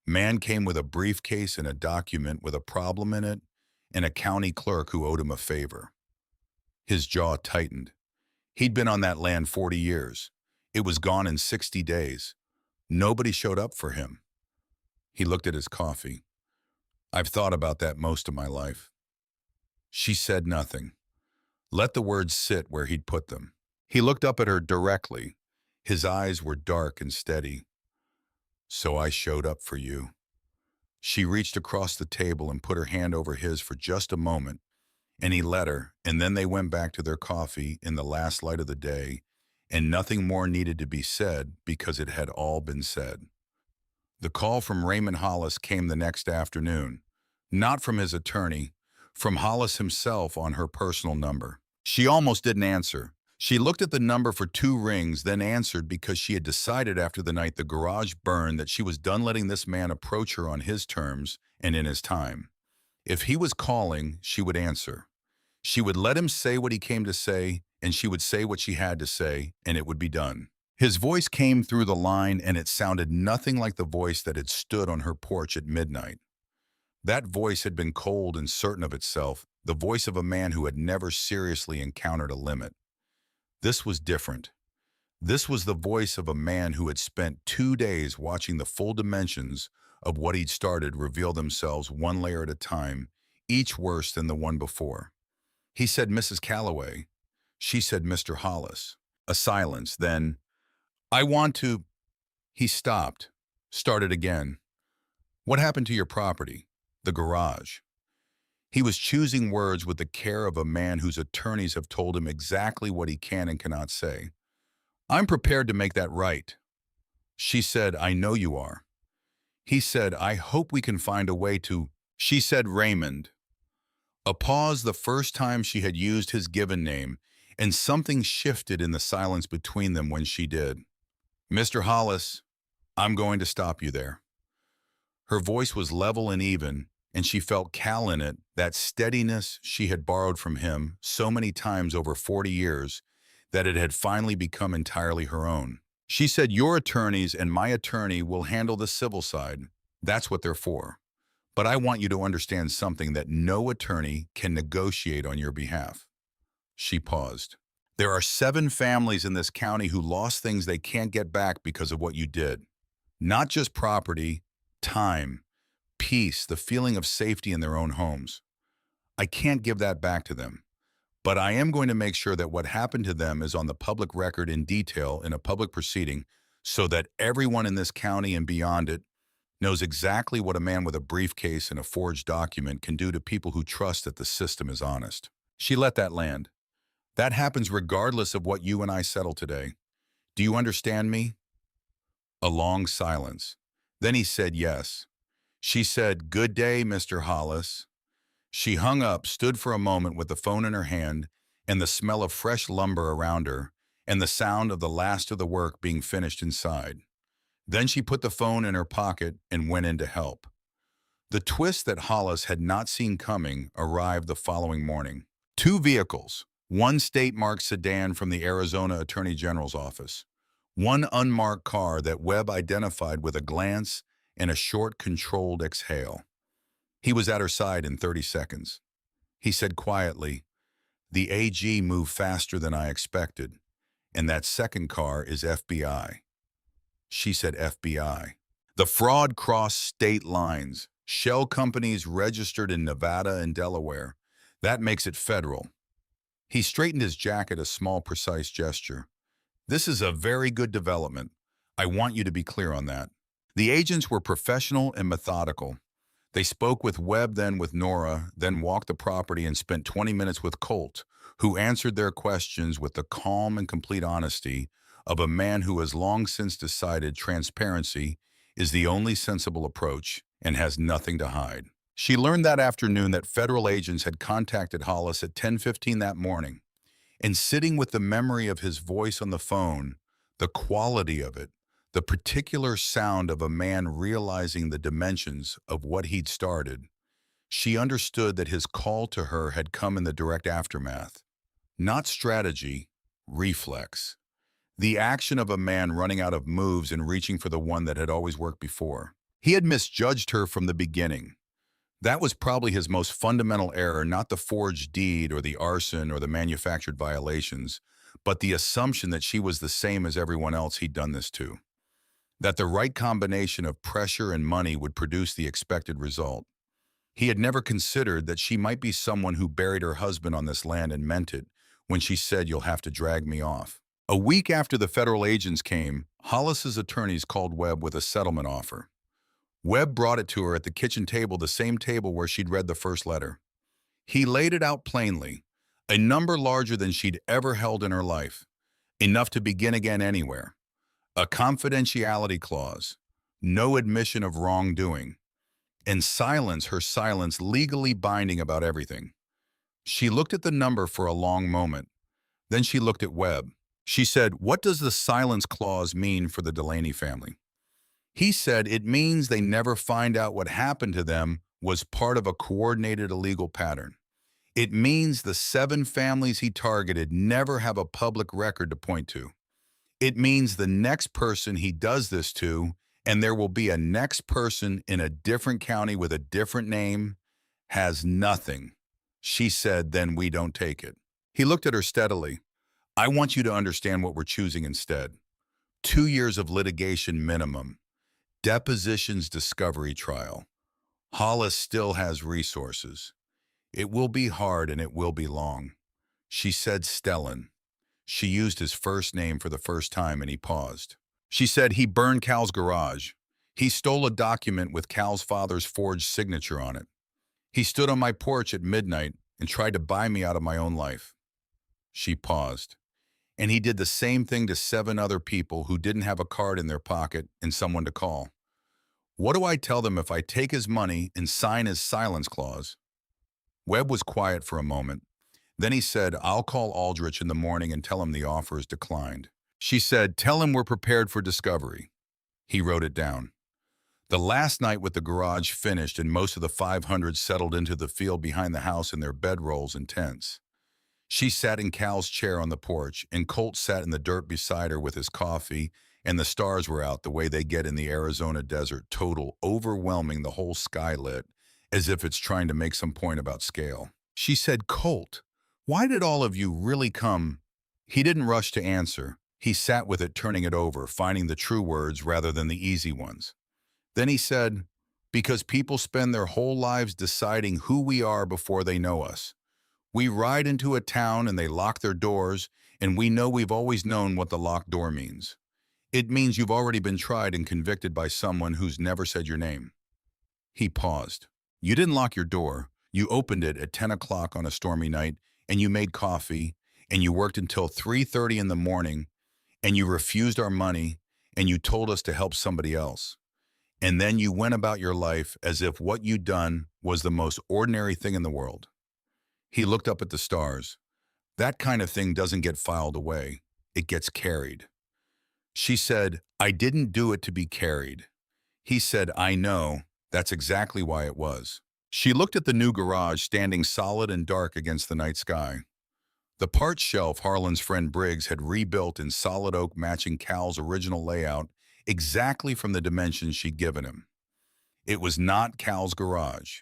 Man came with a briefcase and a document with a problem in it, and a county clerk who owed him a favor. His jaw tightened. He'd been on that land 40 years. It was gone in 60 days. Nobody showed up for him. He looked at his coffee. I've thought about that most of my life. She said nothing. Let the words sit where he'd put them. He looked up at her directly. His eyes were dark and steady. So I showed up for you. She reached across the table and put her hand over his for just a moment, and he let her, and then they went back to their coffee in the last light of the day, and nothing more needed to be said because it had all been said. The call from Raymond Hollis came the next afternoon, not from his attorney, from Hollis himself on her personal number. She almost didn't answer. She looked at the number for 2 rings, then answered because she had decided after the night the garage burned that she was done letting this man approach her on his terms and in his time. If he was calling, she would answer. She would let him say what he came to say, and she would say what she had to say, and it would be done. His voice came through the line, and it sounded nothing like the voice that had stood on her porch at midnight. That voice had been cold and certain of itself, the voice of a man who had never seriously encountered a limit. This was different. This was the voice of a man who had spent 2 days watching the full dimensions of what he'd started reveal themselves one layer at a time, each worse than the one before. He said, Mrs. Calloway. She said, Mr. Hollis. A silence, then, I want to... He stopped, started again. What happened to your property? The garage. He was choosing words with the care of a man whose attorneys have told him exactly what he can and cannot say. I'm prepared to make that right. She said, I know you are. He said, I hope we can find a way to... She said, Raymond. A pause the first time she had used his given name, and something shifted in the silence between them when she did. Mr. Hollis, I'm going to stop you there. Her voice was level and even, and she felt Cal in it, that steadiness she had borrowed from him so many times over 40 years that it had finally become entirely her own. She said, your attorneys and my attorney will handle the civil side. That's what they're for. But I want you to understand something, that no attorney can negotiate on your behalf. She paused. There are 7 families in this county who lost things they can't get back because of what you did. Not just property, time, peace, the feeling of safety in their own homes. I can't give that back to them, but I am going to make sure that what happened to them is on the public record in detail in a public proceeding so that everyone in this county and beyond it knows exactly what a man with a briefcase and a forged document can do to people who trust that the system is honest. She let that land. That happens regardless of what you and I settle today. Do you understand me? A long silence. Then he said yes. She said, "Good day, Mr. Hollis." She hung up, stood for a moment with the phone in her hand, and the smell of fresh lumber around her, and the sound of the last of the work being finished inside. Then she put the phone in her pocket and went in to help. The twist that Hollis had not seen coming arrived the following morning. Two vehicles, one state-marked sedan from the Arizona Attorney General's office, one unmarked car that Webb identified with a glance and a short, controlled exhale. He was at her side in 30 seconds. He said quietly, "The AG moved faster than I expected, and that second car is FBI." She said FBI. The fraud crossed state lines. Shell companies registered in Nevada and Delaware. That makes it federal. He straightened his jacket, a small, precise gesture. "This is a very good development. I want you to be clear on that." The agents were professional and methodical. They spoke with Webb, then with Nora, then walked the property and spent 20 minutes with Colt, who answered their questions with the calm and complete honesty of a man who has long since decided transparency is the only sensible approach and has nothing to hide. She learned that afternoon that federal agents had contacted Hollis at 10:15 that morning, and sitting with the memory of his voice on the phone, the quality of it, the particular sound of a man realizing the dimensions of what he'd started, she understood that his call to her had come in the direct aftermath. Not strategy, reflex. The action of a man running out of moves and reaching for the one that had always worked before. He had misjudged her from the beginning. That was probably his most fundamental error, not the forged deed or the arson or the manufactured violations, but the assumption that she was the same as everyone else he'd done this to. That the right combination of pressure and money would produce the expected result. He had never considered that she might be someone who buried her husband on this land and meant it when she said, "You'll have to drag me off." A week after the federal agents came, Hollis's attorneys called Webb with a settlement offer. Webb brought it to her at the kitchen table, the same table where she'd read the first letter. He laid it out plainly, a number larger than she'd ever held in her life, enough to begin again anywhere. A confidentiality clause, no admission of wrongdoing, and silence, her silence legally binding about everything. She looked at the number for a long moment. Then she looked at Webb. She said, "What does the silence clause mean for the Delaney family?" He said, "It means they never find out what happened to them was part of a coordinated illegal pattern. It means the 7 families he targeted never have a public record to point to. It means the next person he does this to, and there will be a next person in a different county with a different name, has nothing." She said, "Then we don't take it." He looked at her steadily. "I want you to understand what we're choosing instead. 2 years of litigation minimum. Depositions, discovery trial. Hollis still has resources. It will be hard and it will be long." She said Stellan. She used his first name for the first time and he paused. She said, "He burned Cal's garage. He stole a document with Cal's father's forged signature on it. He stood on my porch at midnight and tried to buy me out of my own life." She paused. "And he did the same thing to 7 other people who didn't have a card in their pocket and someone to call. What do I tell them if I take his money and sign his silence clause?" Webb was quiet for a moment. Then he said, "I'll call Aldrich in the morning and tell him the offer is declined." She said, "Tell him we're prepared for discovery." He wrote it down. The last night with the garage finished and most of the 500 settled into the field behind the house in their bedrolls and tents. She sat in Cal's chair on the porch, and Colt sat in the dirt beside her with his coffee, and the stars were out the way they get in the Arizona desert, total, overwhelming, the whole sky lit, as if it's trying to make some point about scale. She said, "Colt, why did all of you really come?" He didn't rush to answer. He sat with it, turning it over, finding the true words rather than the easy ones. Then he said, "Because people spend their whole lives deciding who we are before they know us. We ride into a town and they lock their doors, and we know we've always known what the locked door means. It means you've already been tried and convicted by someone who's never said your name." He paused. "You didn't lock your door. You opened it at 10 o'clock on a stormy night, and you made coffee, and you worked until 3:30 in the morning, and you refused our money, and you told us to help somebody else. And then you went about your life as if what you'd done was the most ordinary thing in the world. He looked up at the stars. That kind of thing doesn't get filed away. It gets carried. She said, I didn't do it to be carried. He said, I know. That's exactly why it was. She looked at the new garage standing solid and dark against the night sky. The parts shelf Harlan's friend Briggs had rebuilt in solid oak matching Cal's original layout exactly from the dimensions she'd given him. It was not Cal's garage.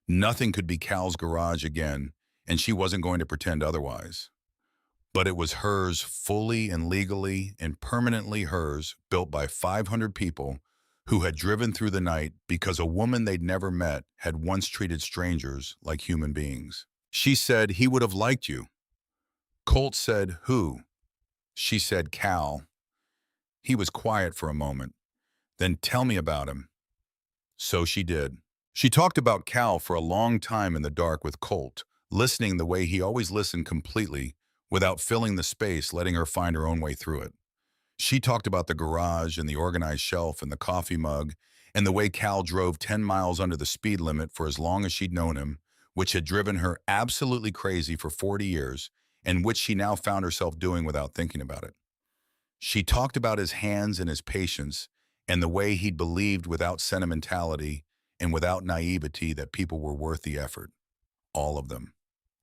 Nothing could be Cal's garage again, and she wasn't going to pretend otherwise. But it was hers fully and legally and permanently hers, built by 500 people who had driven through the night because a woman they'd never met had once treated strangers like human beings. She said, he would have liked you. Colt said, who? She said, Cal. He was quiet for a moment. Then tell me about him. So she did. She talked about Cal for a long time in the dark with Colt, listening the way he always listened completely, without filling the space, letting her find her own way through it. She talked about the garage and the organized shelf and the coffee mug, and the way Cal drove 10 miles under the speed limit for as long as she'd known him, which had driven her absolutely crazy for 40 years, and which she now found herself doing without thinking about it. She talked about his hands and his patience, and the way he'd believed without sentimentality and without naivety that people were worth the effort. All of them.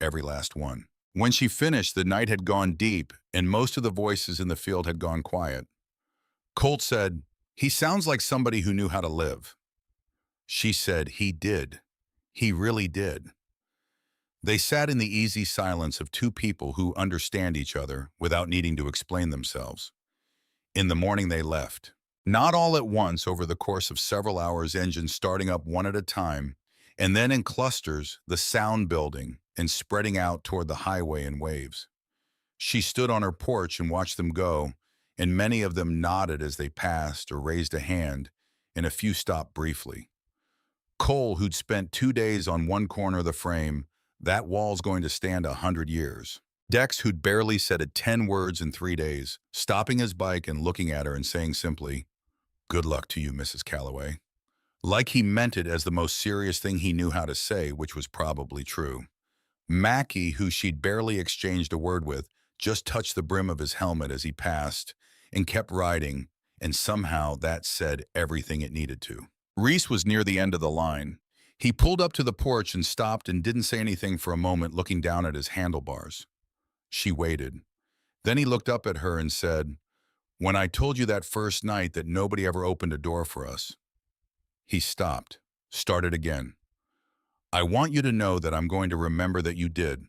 Every last one. When she finished, the night had gone deep, and most of the voices in the field had gone quiet. Colt said, he sounds like somebody who knew how to live. She said, he did. He really did. They sat in the easy silence of two people who understand each other without needing to explain themselves. In the morning they left. Not all at once over the course of several hours, engines starting up one at a time, and then in clusters, the sound building and spreading out toward the highway in waves. She stood on her porch and watched them go, and many of them nodded as they passed or raised a hand, and a few stopped briefly. Cole, who'd spent 2 days on one corner of the frame, that wall's going to stand 100 years. Dex, who'd barely said 10 words in 3 days, stopping his bike and looking at her and saying simply, good luck to you, Mrs. Calloway. Like he meant it as the most serious thing he knew how to say, which was probably true. Mackie, who she'd barely exchanged a word with, just touched the brim of his helmet as he passed and kept riding, and somehow that said everything it needed to. Reese was near the end of the line. He pulled up to the porch and stopped and didn't say anything for a moment, looking down at his handlebars. She waited. Then he looked up at her and said, when I told you that first night that nobody ever opened a door for us. He stopped, started again. I want you to know that I'm going to remember that you did.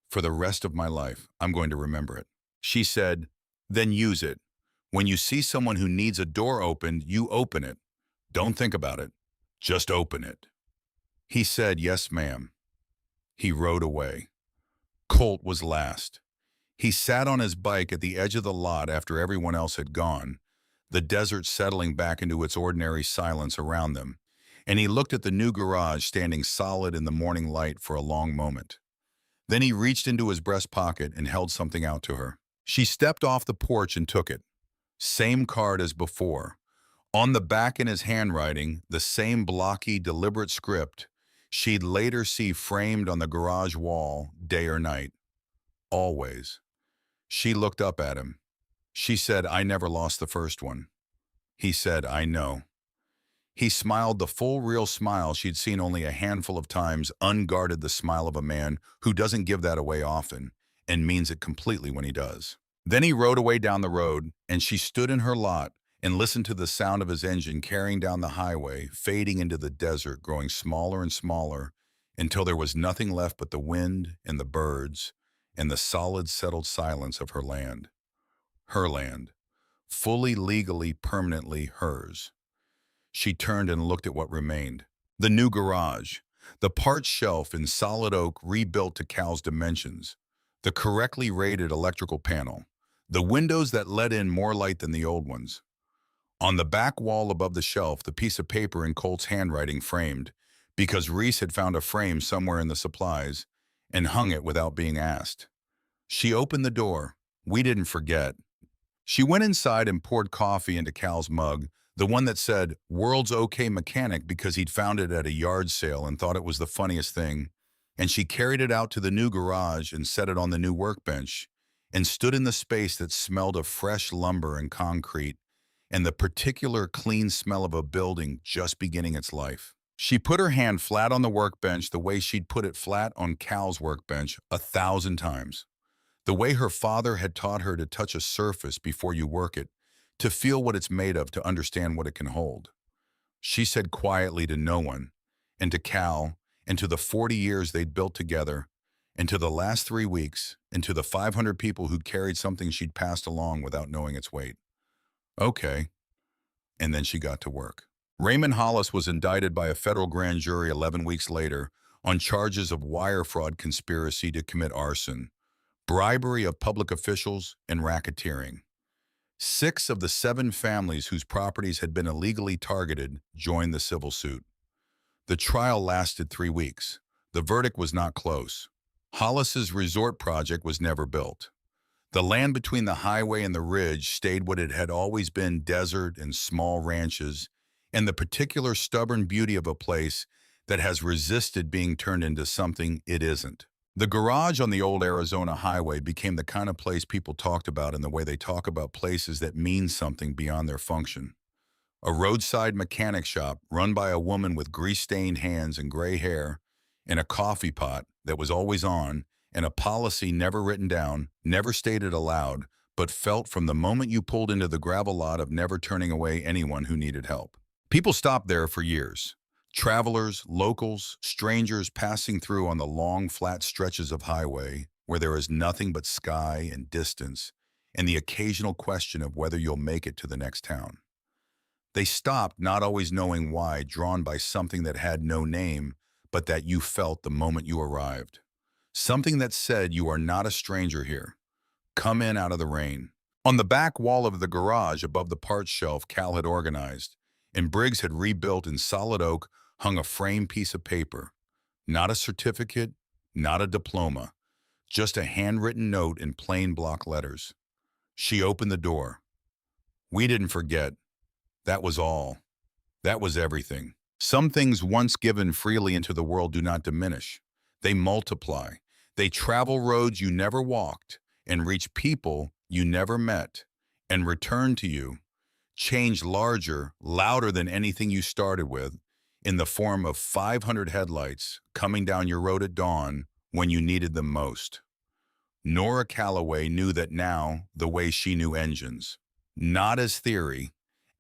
For the rest of my life, I'm going to remember it. She said, then use it. When you see someone who needs a door opened, you open it. Don't think about it. Just open it. He said, yes, ma'am. He rode away. Colt was last. He sat on his bike at the edge of the lot after everyone else had gone, the desert settling back into its ordinary silence around them, and he looked at the new garage standing solid in the morning light for a long moment. Then he reached into his breast pocket and held something out to her. She stepped off the porch and took it. Same card as before. On the back in his handwriting, the same blocky, deliberate script she'd later see framed on the garage wall, day or night. Always. She looked up at him. She said, I never lost the first one. He said, I know. He smiled the full, real smile she'd seen only a handful of times, unguarded the smile of a man who doesn't give that away often and means it completely when he does. Then he rode away down the road, and she stood in her lot and listened to the sound of his engine carrying down the highway, fading into the desert, growing smaller and smaller until there was nothing left but the wind and the birds and the solid, settled silence of her land. Her land. Fully, legally, permanently hers. She turned and looked at what remained. The new garage. The parts shelf in solid oak rebuilt to Cal's dimensions. The correctly rated electrical panel. The windows that let in more light than the old ones. On the back wall above the shelf, the piece of paper in Colt's handwriting framed, because Reese had found a frame somewhere in the supplies and hung it without being asked. She opened the door. We didn't forget. She went inside and poured coffee into Cal's mug, the one that said, "World's OK Mechanic," because he'd found it at a yard sale and thought it was the funniest thing. And she carried it out to the new garage and set it on the new workbench and stood in the space that smelled of fresh lumber and concrete and the particular clean smell of a building just beginning its life. She put her hand flat on the workbench the way she'd put it flat on Cal's workbench 1,000 times. The way her father had taught her to touch a surface before you work it, to feel what it's made of, to understand what it can hold. She said quietly to no one, and to Cal, and to the 40 years they'd built together, and to the last 3 weeks, and to the 500 people who'd carried something she'd passed along without knowing its weight. Okay. And then she got to work. Raymond Hollis was indicted by a federal grand jury 11 weeks later on charges of wire fraud, conspiracy to commit arson, bribery of public officials, and racketeering. 6 of the 7 families whose properties had been illegally targeted joined the civil suit. The trial lasted 3 weeks. The verdict was not close. Hollis's resort project was never built. The land between the highway and the ridge stayed what it had always been: desert and small ranches, and the particular stubborn beauty of a place that has resisted being turned into something it isn't. The garage on the old Arizona highway became the kind of place people talked about in the way they talk about places that mean something beyond their function. A roadside mechanic shop run by a woman with grease-stained hands and gray hair, and a coffee pot that was always on, and a policy never written down, never stated aloud, but felt from the moment you pulled into the gravel lot of never turning away anyone who needed help. People stopped there for years. Travelers, locals, strangers passing through on the long, flat stretches of highway where there is nothing but sky and distance and the occasional question of whether you'll make it to the next town. They stopped, not always knowing why, drawn by something that had no name, but that you felt the moment you arrived. Something that said you are not a stranger here. Come in out of the rain. On the back wall of the garage above the parts shelf Cal had organized, and Briggs had rebuilt in solid oak, hung a framed piece of paper. Not a certificate, not a diploma, just a handwritten note in plain block letters. She opened the door. We didn't forget. That was all. That was everything. Some things once given freely into the world do not diminish. They multiply. They travel roads you never walked and reach people you never met and return to you, change larger, louder than anything you started with, in the form of 500 headlights coming down your road at dawn when you needed them most. Nora Calloway knew that now the way she knew engines, not as theory,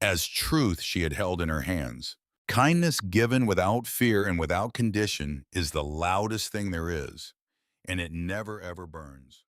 as truth she had held in her hands. Kindness given without fear and without condition is the loudest thing there is, and it never ever burns.